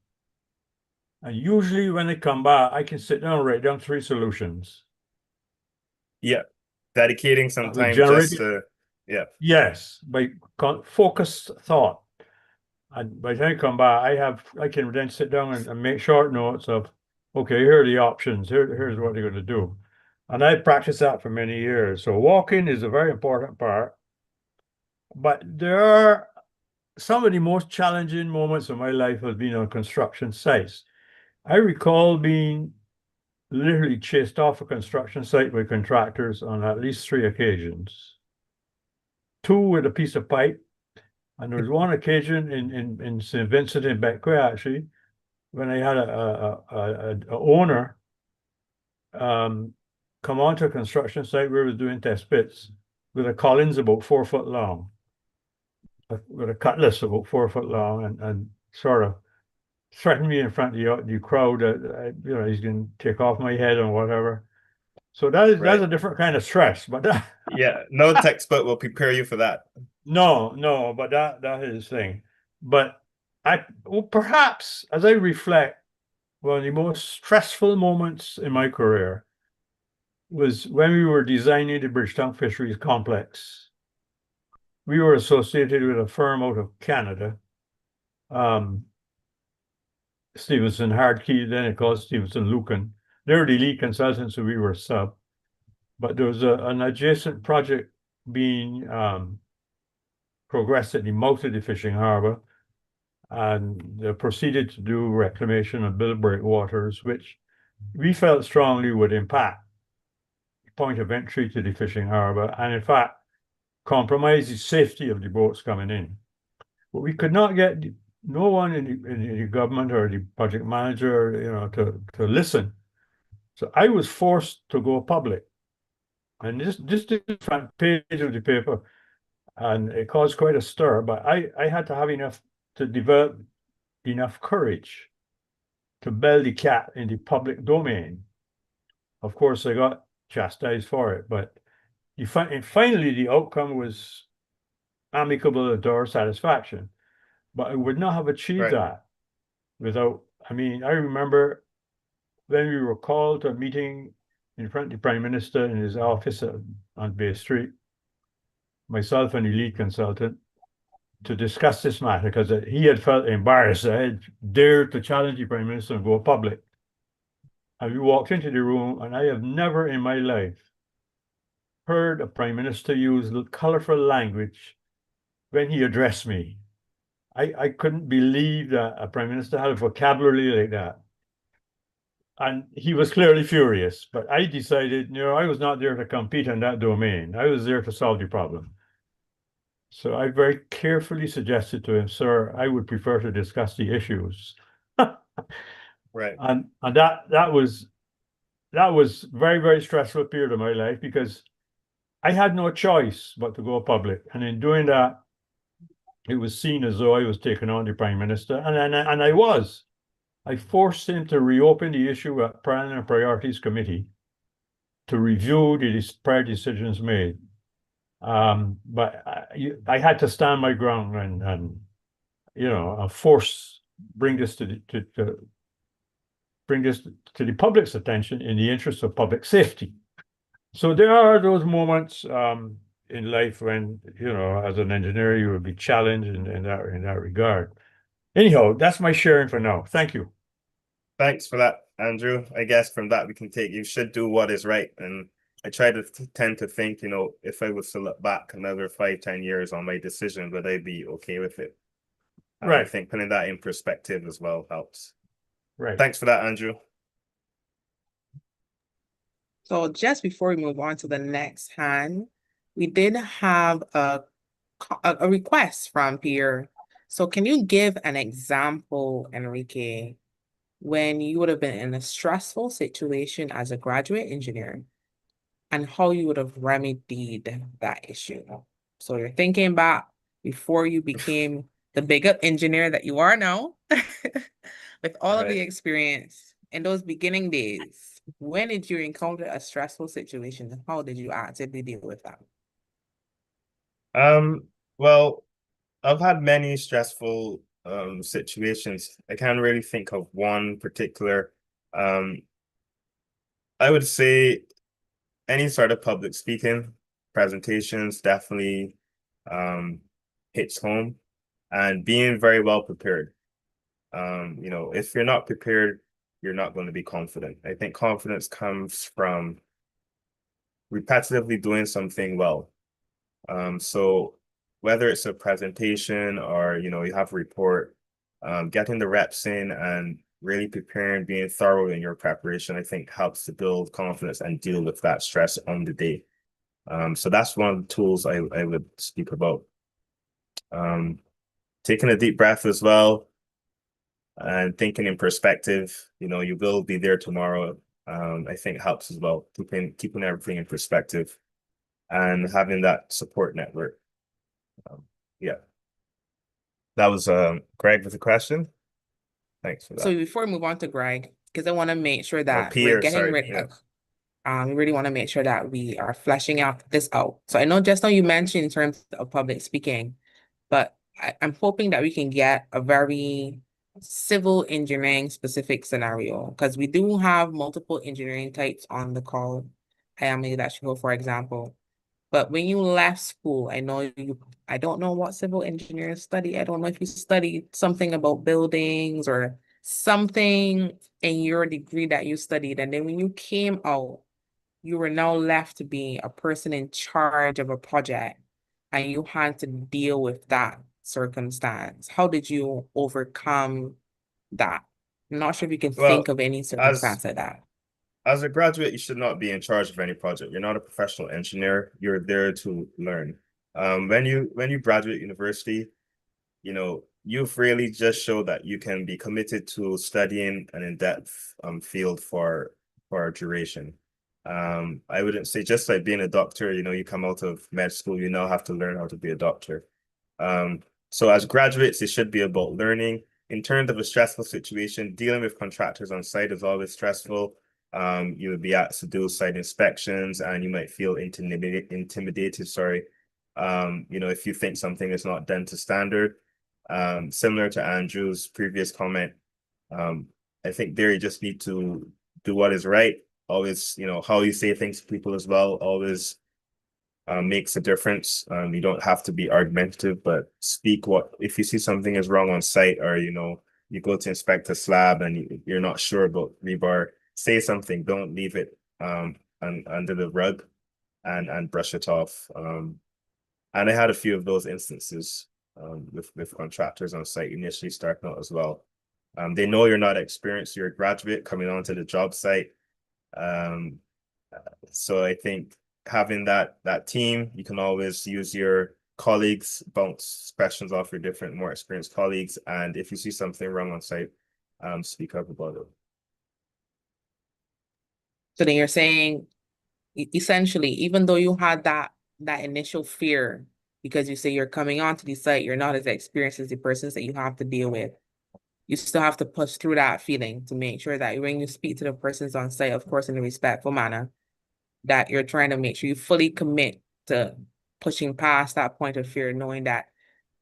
And usually when I come back, I can sit down and write down 3 solutions.
Yeah. Dedicating some
That would
time
generate
just to, yeah.
Yes, by focused thought. And by the time I come back, I can then sit down and make short notes of, okay, here are the options. Here's what they're going to do. And I practiced that for many years. So walking is a very important part. But there are some of the most challenging moments of my life has been on construction sites. I recall being literally chased off a construction site by contractors on at least 3 occasions. 2 with a piece of pipe. And there was one occasion in St. Vincent in Bequia, actually, when I had a owner come onto a construction site where we were doing test pits with a Collins about 4 foot long, with a cutlass about 4 foot long, and sort of threatened me in front of the crowd that he's going to take off my head and whatever. So that's a different kind of stress, but
Yeah, no textbook will prepare you for that.
No, but that is the thing. But perhaps as I reflect, one of the most stressful moments in my career was when we were designing the Bridgetown Fisheries Complex. We were associated with a firm out of Canada, Stevenson Hardkey, then it called Stevenson Lucan. They're the lead consultants, so we were sub. But there was an adjacent project being progressed at the mouth of the fishing harbor, and they proceeded to do reclamation of bill breakwaters, which we felt strongly would impact the point of entry to the fishing harbor, and in fact, compromise the safety of the boats coming in. But we could not get no one in the government or the project manager, to listen. So I was forced to go public. And this is the front page of the paper, and it caused quite a stir, but I had to have enough to develop enough courage to bell the cat in the public domain. Of course, I got chastised for it, but finally the outcome was amicable to our satisfaction. But I would not have achieved that without, I remember when we were called to a meeting in front of the Prime Minister in his office on Bay Street, myself and the lead consultant, to discuss this matter because he had felt embarrassed. I had dared to challenge the Prime Minister and go public. And we walked into the room, and I have never in my life heard a Prime Minister use colorful language when he addressed me. I couldn't believe that a Prime Minister had a vocabulary like that. And he was clearly furious, but I decided, I was not there to compete in that domain. I was there to solve the problem. So I very carefully suggested to him, sir, I would prefer to discuss the issues.
Right.
And that was very, very stressful period of my life because I had no choice but to go public. And in doing that, it was seen as though I was taking on the prime minister. And I was. I forced him to reopen the issue at Planning and Priorities Committee to review the prior decisions made. But I had to stand my ground and bring this bring this to the public's attention in the interest of public safety. So there are those moments in life when, as an engineer, you will be challenged in that regard. Anyhow, that's my sharing for now. Thank you.
Thanks for that, Andrew. I guess from that we can take you should do what is right. And I try to tend to think, if I was to look back another 5-10 years on my decision, would I be okay with it? And I
Right.
think putting that in perspective as well helps.
Right.
Thanks for that, Andrew.
So just before we move on to the next hand, we did have a request from Pierre. So can you give an example, Enrique, when you would have been in a stressful situation as a graduate engineer and how you would have remedied that issue? So you're thinking back before you became the big up engineer that you are now, with all of the
Right.
experience in those beginning days, when did you encounter a stressful situation and how did you actively deal with that?
Well, I've had many stressful situations. I can't really think of one particular. I would say any sort of public speaking, presentations definitely hits home, and being very well prepared. If you're not prepared, you're not going to be confident. I think confidence comes from repetitively doing something well. So whether it's a presentation or, you have a report, getting the reps in and really preparing, being thorough in your preparation, I think helps to build confidence and deal with that stress on the day. So that's one of the tools I would speak about. Taking a deep breath as well and thinking in perspective, you will be there tomorrow. I think helps as well, keeping everything in perspective and having that support network. Yeah. That was Greg with a question. Thanks for that.
So before we move on to Greg, because I want to make sure that we're
Pierre,
getting
sorry.
rid
Yeah.
of, we really want to make sure that we are fleshing out this out. So I know just now you mentioned in terms of public speaking, but I'm hoping that we can get a very civil engineering specific scenario because we do have multiple engineering types on the call. I am electrical, for example. But when you left school, I don't know what civil engineers study. I don't know if you studied something about buildings or something in your degree that you studied. And then when you came out, you were now left to be a person in charge of a project and you had to deal with that circumstance. How did you overcome that? I'm not sure if you can think
Well,
of any
as
circumstance like that.
as a graduate, you should not be in charge of any project. You're not a professional engineer. You're there to learn. When you graduate university, you've really just showed that you can be committed to studying an in-depth field for a duration. I wouldn't say just like being a doctor, you come out of med school, you now have to learn how to be a doctor. So as graduates, it should be about learning. In terms of a stressful situation, dealing with contractors on site is always stressful. You would be asked to do site inspections and you might feel intimidated, sorry. If you think something is not done to standard. Similar to Andrew's previous comment, I think there you just need to do what is right. Always, how you say things to people as well, always makes a difference. You don't have to be argumentative, but speak if you see something is wrong on site or, you go to inspect a slab and you're not sure about rebar, say something, don't leave it under the rug and brush it off. And I had a few of those instances with contractors on site initially starting out as well. They know you're not experienced, you're a graduate coming onto the job site. So I think having that team, you can always use your colleagues, bounce questions off your different, more experienced colleagues. And if you see something wrong on site, speak up about it.
So then you're saying essentially, even though you had that initial fear, because you say you're coming onto the site, you're not as experienced as the persons that you have to deal with. You still have to push through that feeling to make sure that when you speak to the persons on site, of course, in a respectful manner, that you're trying to make sure you fully commit to pushing past that point of fear, knowing that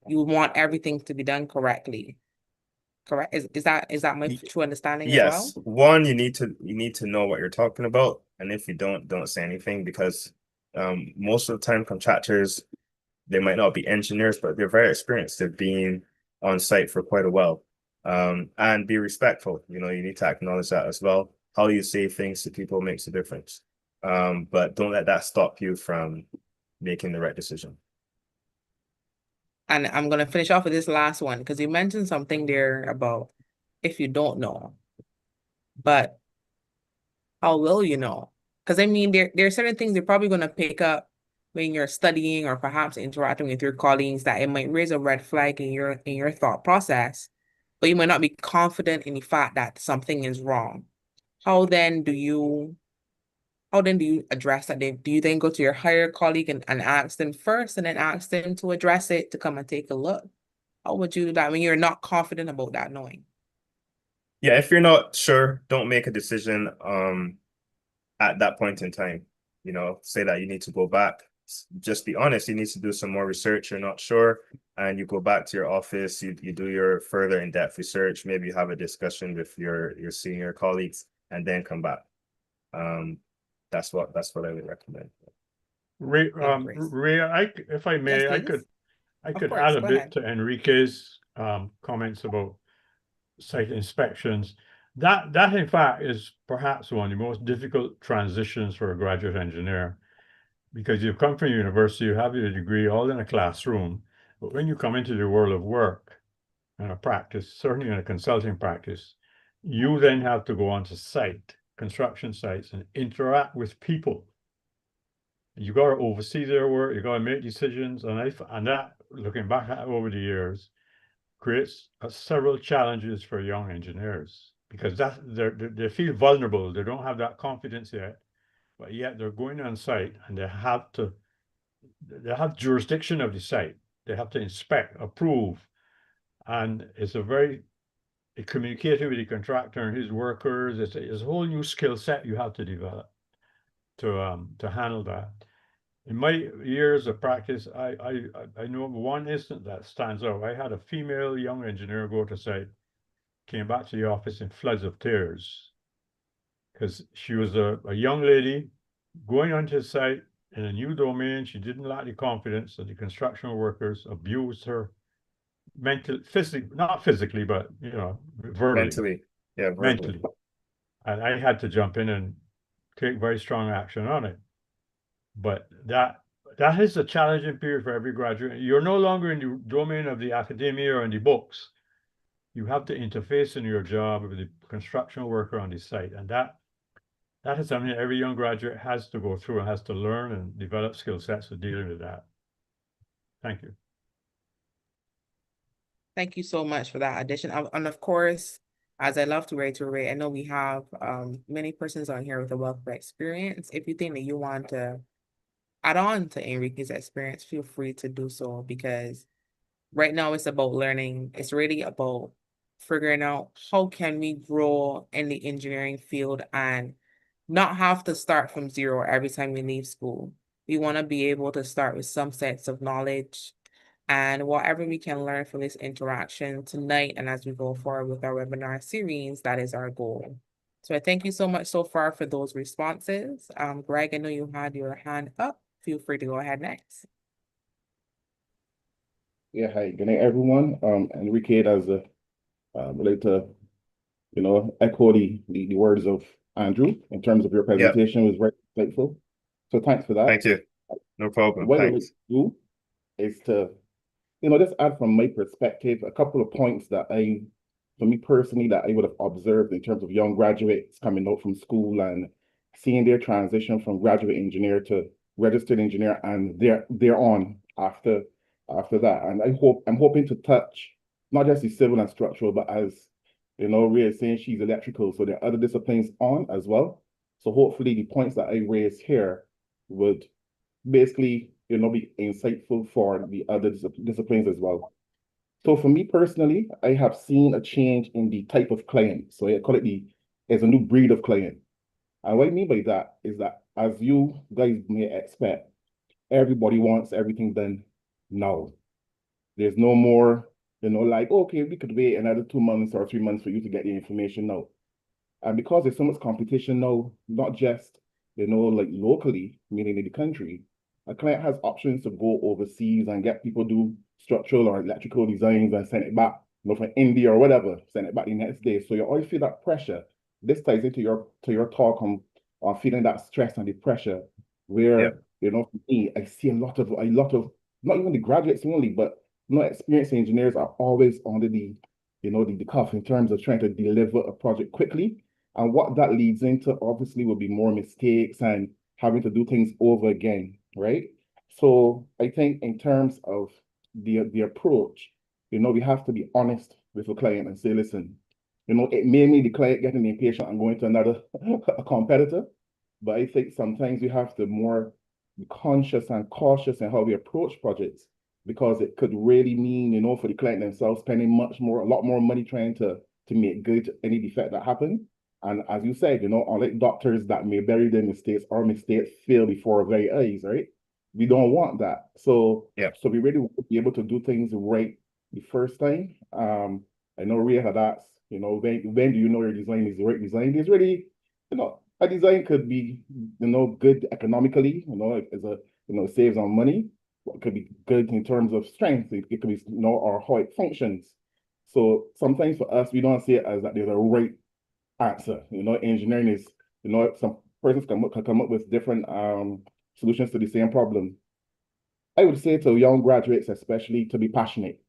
you want everything to be done correctly. Correct? Is that my true understanding as well?
Yes, one, you need to know what you're talking about, and if you don't say anything, because most of the time contractors, they might not be engineers, but they're very experienced. They've been on site for quite a while. And be respectful. You know, you need to acknowledge that as well. How you say things to people makes a difference. But don't let that stop you from making the right decision.
And I'm gonna finish off with this last one because you mentioned something there about if you don't know, but how will you know? Because I mean, there are certain things you're probably gonna pick up when you're studying or perhaps interacting with your colleagues that it might raise a red flag in your thought process, but you might not be confident in the fact that something is wrong. How then do you address that? Do you then go to your higher colleague and ask them first and then ask them to address it to come and take a look? How would you do that when you're not confident about that knowing?
Yeah, if you're not sure, don't make a decision at that point in time. You know, say that you need to go back. Just be honest. You need to do some more research. You're not sure, and you go back to your office. You do your further in-depth research. Maybe you have a discussion with your senior colleagues, and then come back. That's what I would recommend.
Ray,
Grace.
Ray, if I may,
Yes,
I
please.
could
course,
add a
go
bit
ahead.
to Enrique's comments about site inspections. That in fact is perhaps one of the most difficult transitions for a graduate engineer, because you come from university, you have your degree all in a classroom, but when you come into the world of work and a practice, certainly in a consulting practice, you then have to go onto site, construction sites, and interact with people. You got to oversee their work, you got to make decisions, and that, looking back at over the years, creates several challenges for young engineers, because they feel vulnerable. They don't have that confidence yet, but yet they're going on site and they have jurisdiction of the site. They have to inspect, approve, and it's communicating with the contractor and his workers. It's a whole new skill set you have to develop to handle that. In my years of practice, I know one instance that stands out. I had a female young engineer go to site, came back to the office in floods of tears, because she was a young lady going onto the site in a new domain. She didn't lack the confidence, and the construction workers abused her physically, not physically, but verbally,
Mentally, yeah, verbally.
mentally. And I had to jump in and take very strong action on it. But that is a challenging period for every graduate. You're no longer in the domain of the academia or in the books. You have to interface in your job with the construction worker on the site. And that is something every young graduate has to go through and has to learn and develop skill sets for dealing with that. Thank you.
Thank you so much for that addition. And of course, as I love to reiterate, I know we have many persons on here with a wealth of experience. If you think that you want to add on to Enrique's experience, feel free to do so, because right now it's about learning. It's really about figuring out how can we grow in the engineering field and not have to start from zero every time we leave school. We want to be able to start with some sets of knowledge, and whatever we can learn from this interaction tonight and as we go forward with our webinar series, that is our goal. So I thank you so much so far for those responses. Greg, I know you had your hand up. Feel free to go ahead next.
Yeah, hi, good night, everyone. Enrique, as would like to, echo the words of Andrew in terms of your presentation. It was very insightful. So thanks for that.
Thank you. No problem.
What I would
Thanks.
do is to, just add from my perspective a couple of points for me personally, that I would have observed in terms of young graduates coming out from school and seeing their transition from graduate engineer to registered engineer, and they're on after that. And I'm hoping to touch not just the civil and structural, but as Rhea is saying, she's electrical, so there are other disciplines on as well. So hopefully the points that I raised here would basically, be insightful for the other disciplines as well. So for me personally, I have seen a change in the type of client. So I call it as a new breed of client. And what I mean by that is that, as you guys may expect, everybody wants everything done now. There's no more, like, okay, we could wait another 2 months or 3 months for you to get the information now. And because there's so much competition now, not just, like locally, meaning in the country, a client has options to go overseas and get people do structural or electrical designs and send it back, from India or whatever, send it back the next day. So you always feel that pressure. This ties into your talk on feeling that stress and the pressure, where, for me, I see a lot of not even the graduates only, but experienced engineers are always under the cuff in terms of trying to deliver a project quickly. And what that leads into obviously will be more mistakes and having to do things over again, right? So I think in terms of the approach, we have to be honest with the client and say, listen, it may mean the client getting impatient and going to another a competitor, but I think sometimes we have to more be conscious and cautious in how we approach projects, because it could really mean, for the client themselves spending a lot more money trying to make good any defect that happened. And as you said, unlike doctors that may bury their mistakes, our mistakes fail before our very eyes, right? We don't want that. So, so we really want to be able to do things right the first time. I know Ria had asked, when do you know your design is the right design? It's really, a design could be, good economically, as saves on money. It could be good in terms of strength. It could be, or how it functions. So sometimes for us, we don't see it as that there's a right answer. Engineering is, some persons can come up with different solutions to the same problem. I would say to young graduates, especially, to be passionate.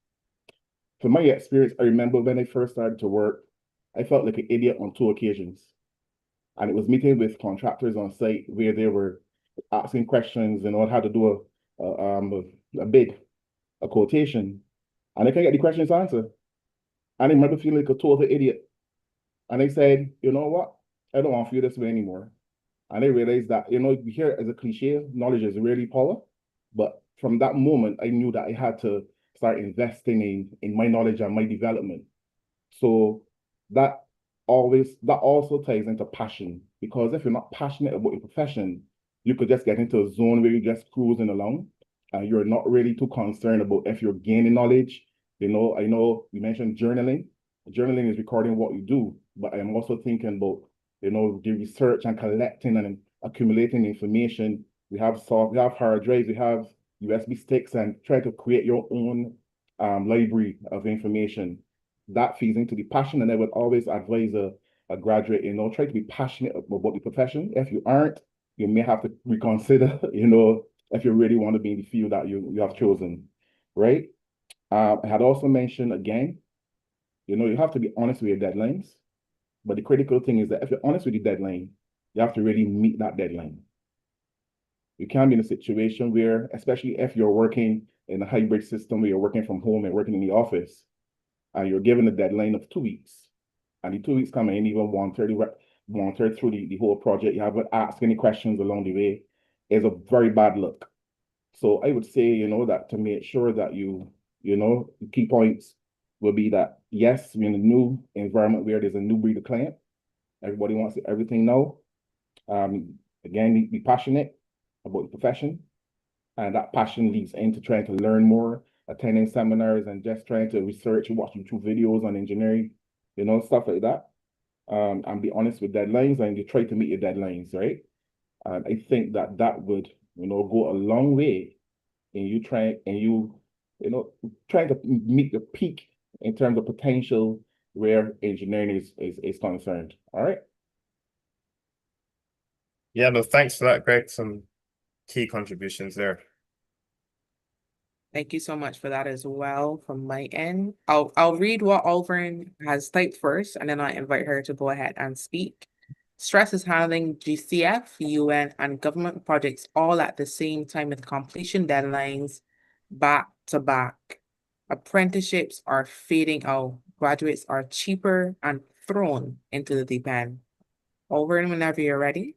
From my experience, I remember when I first started to work, I felt like an idiot on 2 occasions. And it was meeting with contractors on site where they were asking questions, how to do a bid, a quotation, and I couldn't get the questions answered. And I remember feeling like a total idiot. And I said, you know what? I don't want to feel this way anymore. And I realized that, we hear it as a cliche, knowledge is really power. But from that moment, I knew that I had to start investing in my knowledge and my development. So that also ties into passion, because if you're not passionate about your profession, you could just get into a zone where you're just cruising along and you're not really too concerned about if you're gaining knowledge. I know you mentioned journaling. Journaling is recording what you do, but I'm also thinking about, the research and collecting and accumulating information. We have hard drives, we have USB sticks, and try to create your own library of information. That feeds into the passion, and I would always advise a graduate, try to be passionate about the profession. If you aren't, you may have to reconsider, if you really want to be in the field that you have chosen, right? I had also mentioned again, you have to be honest with your deadlines. But the critical thing is that if you're honest with the deadline, you have to really meet that deadline. You can't be in a situation where, especially if you're working in a hybrid system where you're working from home and working in the office, and you're given a deadline of 2 weeks, and the 2 weeks come in even one-third through the whole project, you haven't asked any questions along the way, is a very bad look. So I would say, that to make sure that key points will be that, yes, we're in a new environment where there's a new breed of client. Everybody wants everything now. Again, be passionate about the profession. And that passion leads into trying to learn more, attending seminars, and just trying to research and watch YouTube videos on engineering, stuff like that. And be honest with deadlines, and you try to meet your deadlines, right? And I think that would, go a long way in you trying to meet the peak in terms of potential where engineering is concerned. All right.
Yeah, no, thanks for that, Greg. Some key contributions there.
Thank you so much for that as well from my end. I'll read what Alvern has typed first, and then I invite her to go ahead and speak. Stress is handling GCF, UN, and government projects all at the same time with completion deadlines back to back. Apprenticeships are fading out. Graduates are cheaper and thrown into the deep end. Alvern, whenever you're ready.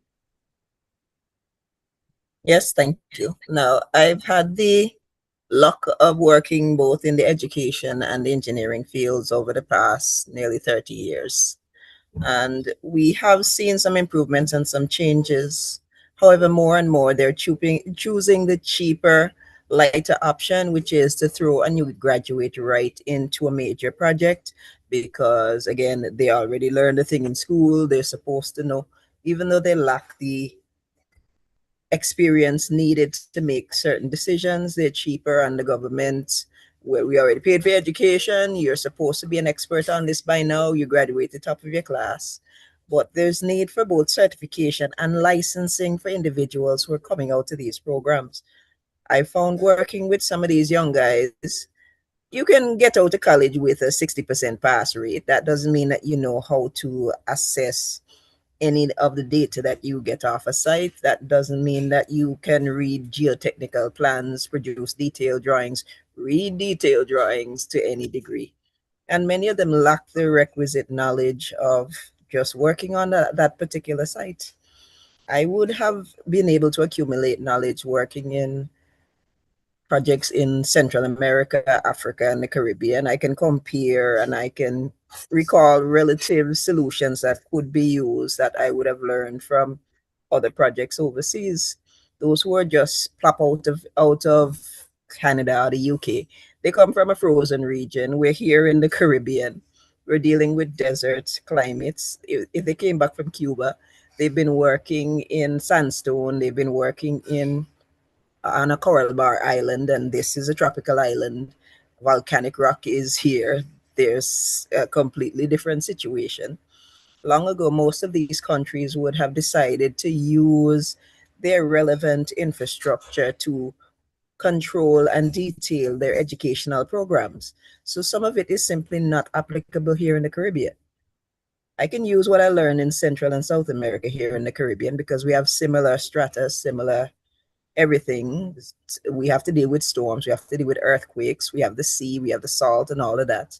Yes, thank you. Now, I've had the luck of working both in the education and engineering fields over the past nearly 30 years. And we have seen some improvements and some changes. However, more and more they're choosing the cheaper, lighter option, which is to throw a new graduate right into a major project because, again, they already learned the thing in school, they're supposed to know, even though they lack the experience needed to make certain decisions. They're cheaper, and the government, where we already paid for education, you're supposed to be an expert on this by now. You graduate the top of your class. But there's need for both certification and licensing for individuals who are coming out of these programs. I found working with some of these young guys, you can get out of college with a 60% pass rate. That doesn't mean that you know how to assess any of the data that you get off a site. That doesn't mean that you can read geotechnical plans, produce detailed drawings, read detailed drawings to any degree. And many of them lack the requisite knowledge of just working on that particular site. I would have been able to accumulate knowledge working in projects in Central America, Africa, and the Caribbean. I can compare and I can recall relative solutions that could be used that I would have learned from other projects overseas. Those who are just plop out of Canada or the UK, they come from a frozen region. We're here in the Caribbean. We're dealing with desert climates. If they came back from Cuba, they've been working in sandstone. They've been working in on a coral bar island, and this is a tropical island. Volcanic rock is here. There's a completely different situation. Long ago, most of these countries would have decided to use their relevant infrastructure to control and detail their educational programs. So some of it is simply not applicable here in the Caribbean. I can use what I learned in Central and South America here in the Caribbean because we have similar strata, similar everything. We have to deal with storms, we have to deal with earthquakes, we have the sea, we have the salt, and all of that.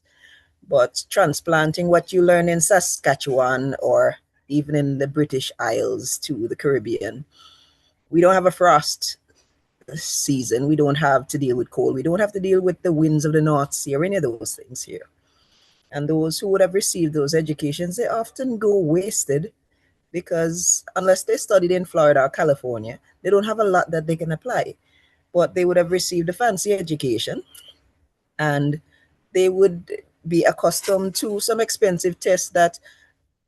But transplanting what you learn in Saskatchewan or even in the British Isles to the Caribbean, we don't have a frost season. We don't have to deal with cold. We don't have to deal with the winds of the North Sea or any of those things here. And those who would have received those educations, they often go wasted because unless they studied in Florida or California, they don't have a lot that they can apply. But they would have received a fancy education and they would be accustomed to some expensive tests that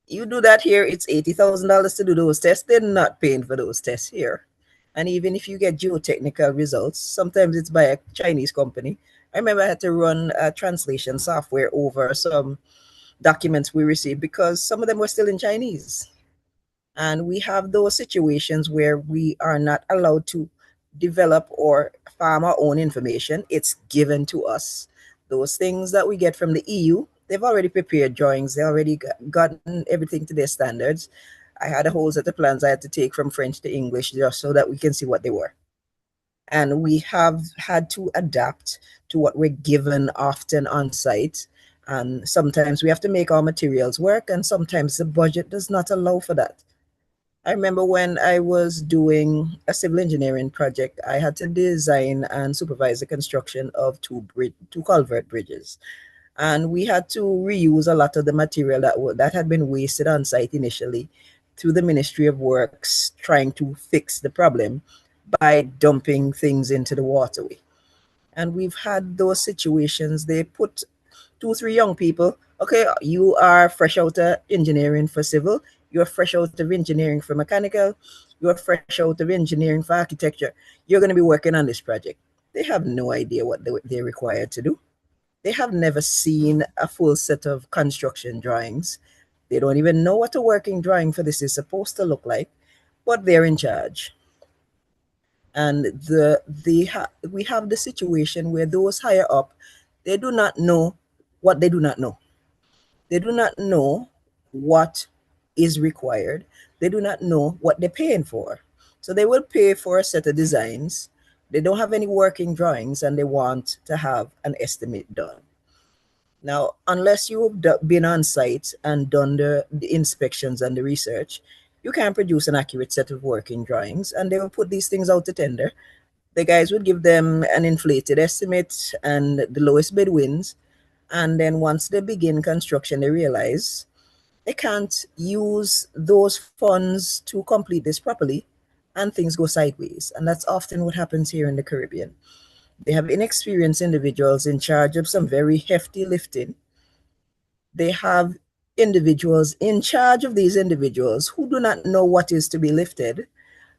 you do that here, it's $80,000 to do those tests. They're not paying for those tests here. And even if you get geotechnical results, sometimes it's by a Chinese company. I remember I had to run a translation software over some documents we received because some of them were still in Chinese. And we have those situations where we are not allowed to develop or farm our own information. It's given to us. Those things that we get from the EU, they've already prepared drawings. They already gotten everything to their standards. I had a whole set of plans I had to take from French to English just so that we can see what they were. And we have had to adapt to what we're given often on site. And sometimes we have to make our materials work, and sometimes the budget does not allow for that. I remember when I was doing a civil engineering project, I had to design and supervise the construction of two culvert bridges. And we had to reuse a lot of the material that had been wasted on site initially through the Ministry of Works trying to fix the problem by dumping things into the waterway. And we've had those situations. They put 2, 3 young people. Okay, you are fresh out of engineering for civil. You're fresh out of engineering for mechanical. You're fresh out of engineering for architecture. You're going to be working on this project. They have no idea what they're required to do. They have never seen a full set of construction drawings. They don't even know what a working drawing for this is supposed to look like, but they're in charge. And we have the situation where those higher up, they do not know what they do not know. They do not know what is required. They do not know what they're paying for. So they will pay for a set of designs. They don't have any working drawings and they want to have an estimate done. Now, unless you've been on site and done the inspections and the research, you can't produce an accurate set of working drawings, and they will put these things out to tender. The guys would give them an inflated estimate, and the lowest bid wins. And then once they begin construction, they realize they can't use those funds to complete this properly, and things go sideways. And that's often what happens here in the Caribbean. They have inexperienced individuals in charge of some very hefty lifting. They have individuals in charge of these individuals who do not know what is to be lifted.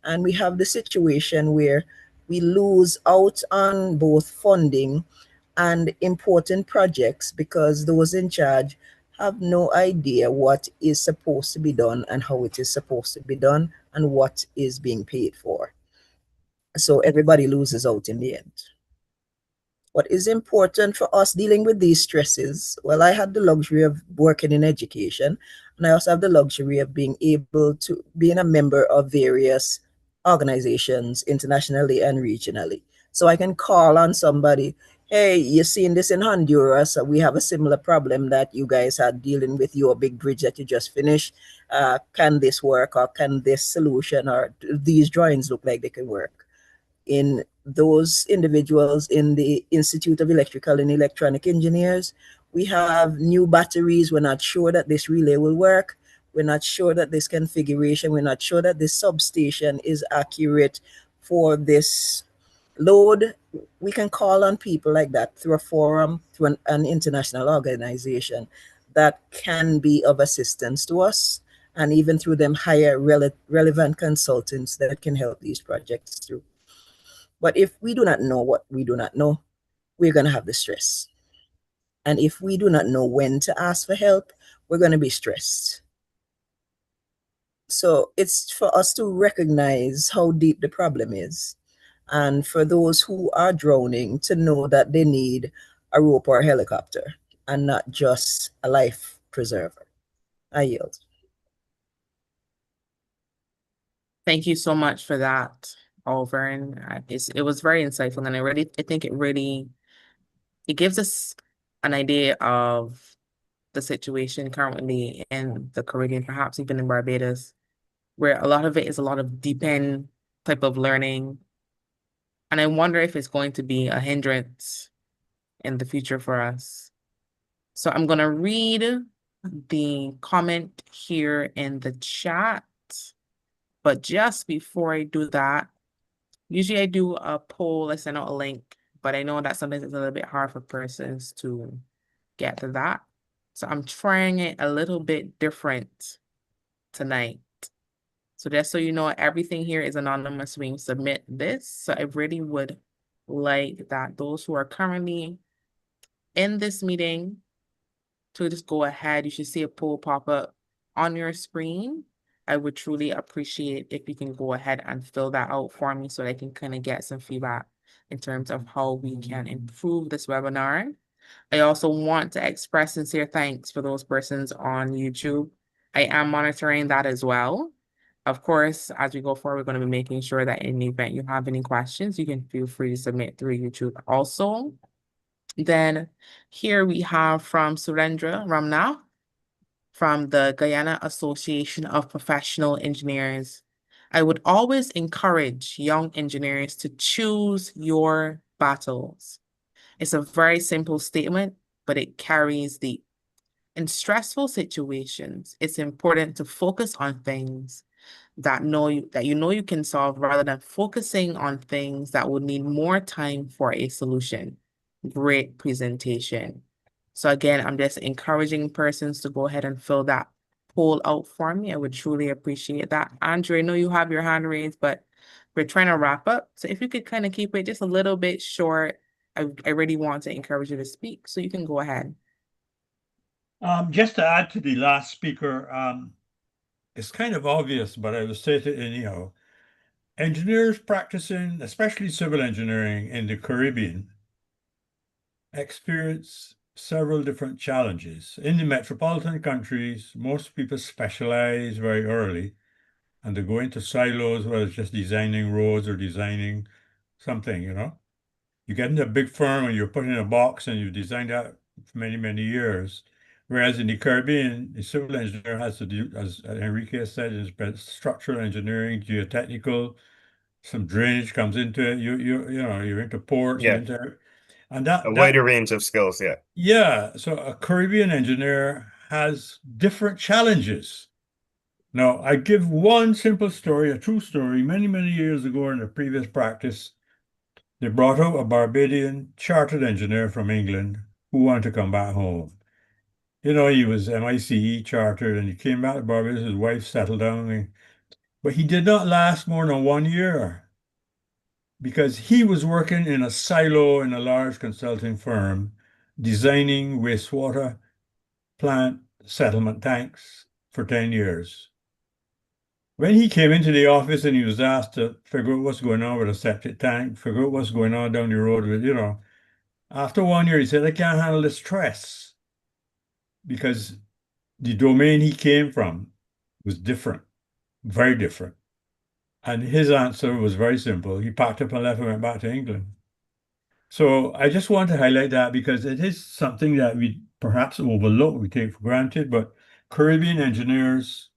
And we have the situation where we lose out on both funding and important projects because those in charge have no idea what is supposed to be done and how it is supposed to be done and what is being paid for. So everybody loses out in the end. What is important for us dealing with these stresses? Well, I had the luxury of working in education, and I also have the luxury of being able to being a member of various organizations internationally and regionally. So I can call on somebody, hey, you're seeing this in Honduras. We have a similar problem that you guys had dealing with your big bridge that you just finished. Can this work, or can this solution, or these drawings look like they can work? In those individuals in the Institute of Electrical and Electronic Engineers, we have new batteries. We're not sure that this relay will work. We're not sure that this configuration, we're not sure that this substation is accurate for this load. We can call on people like that through a forum, through an international organization that can be of assistance to us, and even through them hire relevant consultants that can help these projects through. But if we do not know what we do not know, we're going to have the stress. And if we do not know when to ask for help, we're going to be stressed. So it's for us to recognize how deep the problem is. And for those who are drowning to know that they need a rope or a helicopter and not just a life preserver. I yield.
Thank you so much for that, Oliver. And it was very insightful, and I think it gives us an idea of the situation currently in the Caribbean, perhaps even in Barbados, where a lot of it is a lot of deep end type of learning. And I wonder if it's going to be a hindrance in the future for us. So I'm going to read the comment here in the chat. But just before I do that, usually I do a poll, I send out a link, but I know that sometimes it's a little bit hard for persons to get to that. So I'm trying it a little bit different tonight. So just so you know, everything here is anonymous when you submit this. So I really would like that those who are currently in this meeting to just go ahead. You should see a poll pop up on your screen. I would truly appreciate if you can go ahead and fill that out for me so that I can kind of get some feedback in terms of how we can improve this webinar. I also want to express sincere thanks for those persons on YouTube. I am monitoring that as well. Of course, as we go forward, we're going to be making sure that in the event you have any questions, you can feel free to submit through YouTube also. Then here we have from Surendra Ramnath from the Guyana Association of Professional Engineers. I would always encourage young engineers to choose your battles. It's a very simple statement, but it carries deep. In stressful situations, it's important to focus on things that you know you can solve rather than focusing on things that would need more time for a solution. Great presentation. So again, I'm just encouraging persons to go ahead and fill that poll out for me. I would truly appreciate that. Andrew, I know you have your hand raised, but we're trying to wrap up. So if you could kind of keep it just a little bit short, I really want to encourage you to speak. So you can go ahead.
Just to add to the last speaker, it's kind of obvious, but I will say it anyhow. Engineers practicing, especially civil engineering in the Caribbean, experience several different challenges. In the metropolitan countries, most people specialize very early and they go into silos, whether it's just designing roads or designing something, you know. You get into a big firm and you're put in a box and you design that for many, many years. Whereas in the Caribbean, the civil engineer has to do, as Enrique said, is structural engineering, geotechnical, some drainage comes into it. You're into ports, you're
Yeah,
into, and
a wider range of skills. Yeah.
yeah. So a Caribbean engineer has different challenges. Now, I give one simple story, a true story. Many, many years ago in a previous practice, they brought out a Barbadian chartered engineer from England who wanted to come back home. He was MICE chartered and he came back to Barbados. His wife settled down, but he did not last more than 1 year because he was working in a silo in a large consulting firm, designing wastewater plant settlement tanks for 10 years. When he came into the office and he was asked to figure out what's going on with a septic tank, figure out what's going on down the road with, after 1 year, he said, I can't handle the stress because the domain he came from was different, very different. And his answer was very simple. He packed up and left and went back to England. So I just want to highlight that because it is something that we perhaps overlook, we take for granted, but Caribbean engineers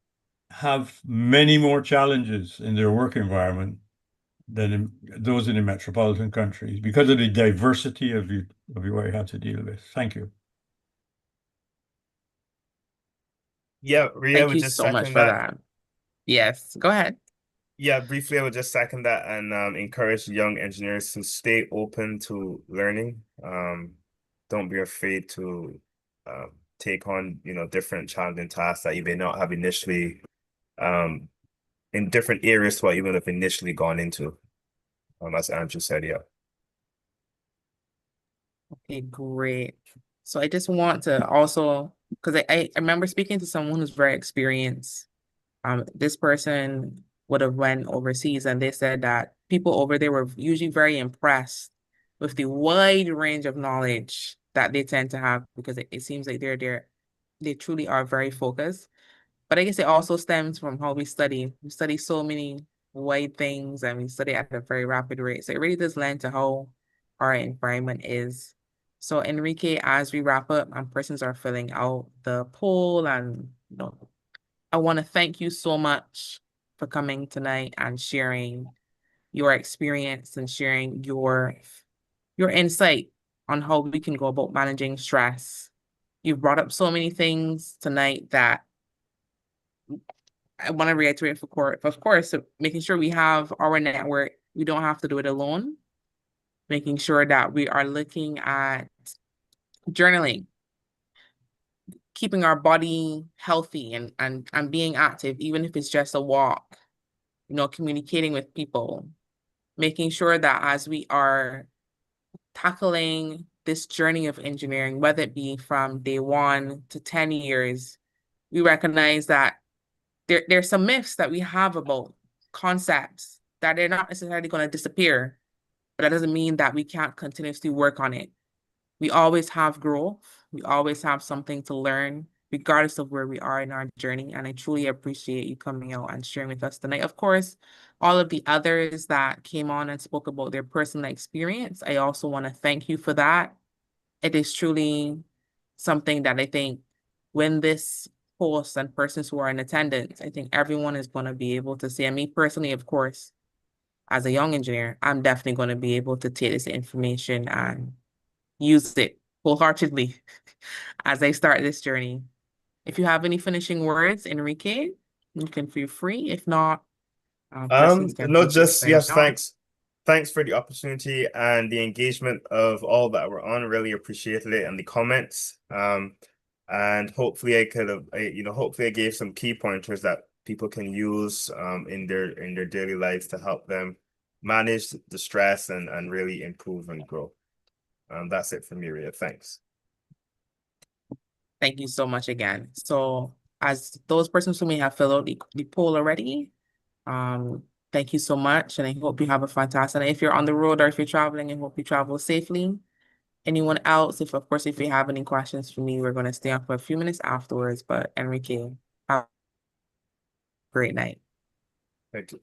have many more challenges in their work environment than those in the metropolitan countries because of the diversity of what you have to deal with. Thank you.
Yeah, Ria
Thank
would
you
just
so much
second
for
that.
that. Yes, go ahead.
Yeah, briefly, I would just second that and encourage young engineers to stay open to learning. Don't be afraid to take on, different challenging tasks that you may not have initially in different areas to what you would have initially gone into. As Andrew said, yeah.
Okay, great. So I just want to also, because I remember speaking to someone who's very experienced. This person would have went overseas and they said that people over there were usually very impressed with the wide range of knowledge that they tend to have because it seems like they truly are very focused. But I guess it also stems from how we study. We study so many wide things and we study at a very rapid rate. So it really does lend to how our environment is. So Enrique, as we wrap up and persons are filling out the poll and I want to thank you so much for coming tonight and sharing your experience and sharing your insight on how we can go about managing stress. You've brought up so many things tonight that I want to reiterate of course, so making sure we have our network. We don't have to do it alone. Making sure that we are looking at journaling, keeping our body healthy and being active, even if it's just a walk, communicating with people, making sure that as we are tackling this journey of engineering, whether it be from day 1 to 10 years, we recognize that there's some myths that we have about concepts that they're not necessarily going to disappear, but that doesn't mean that we can't continuously work on it. We always have growth. We always have something to learn, regardless of where we are in our journey. And I truly appreciate you coming out and sharing with us tonight. Of course, all of the others that came on and spoke about their personal experience, I also want to thank you for that. It is truly something that I think when this host and persons who are in attendance, I think everyone is going to be able to say, and me personally, of course, as a young engineer, I'm definitely going to be able to take this information and use it wholeheartedly as I start this journey. If you have any finishing words, Enrique, you can feel free. If not, persons can
No,
feel free to
just
sign
yes,
off.
thanks. Thanks for the opportunity and the engagement of all that were on. Really appreciated it and the comments. And hopefully I could have, hopefully I gave some key pointers that people can use in their daily lives to help them manage the stress and really improve and grow. That's it from me, Ria. Thanks.
Thank you so much again. So as those persons who may have filled out the poll already, thank you so much. And I hope you have a fantastic night. If you're on the road or if you're traveling, I hope you travel safely. Anyone else, of course, if you have any questions for me, we're going to stay on for a few minutes afterwards. But Enrique, have a great night.
Thank you.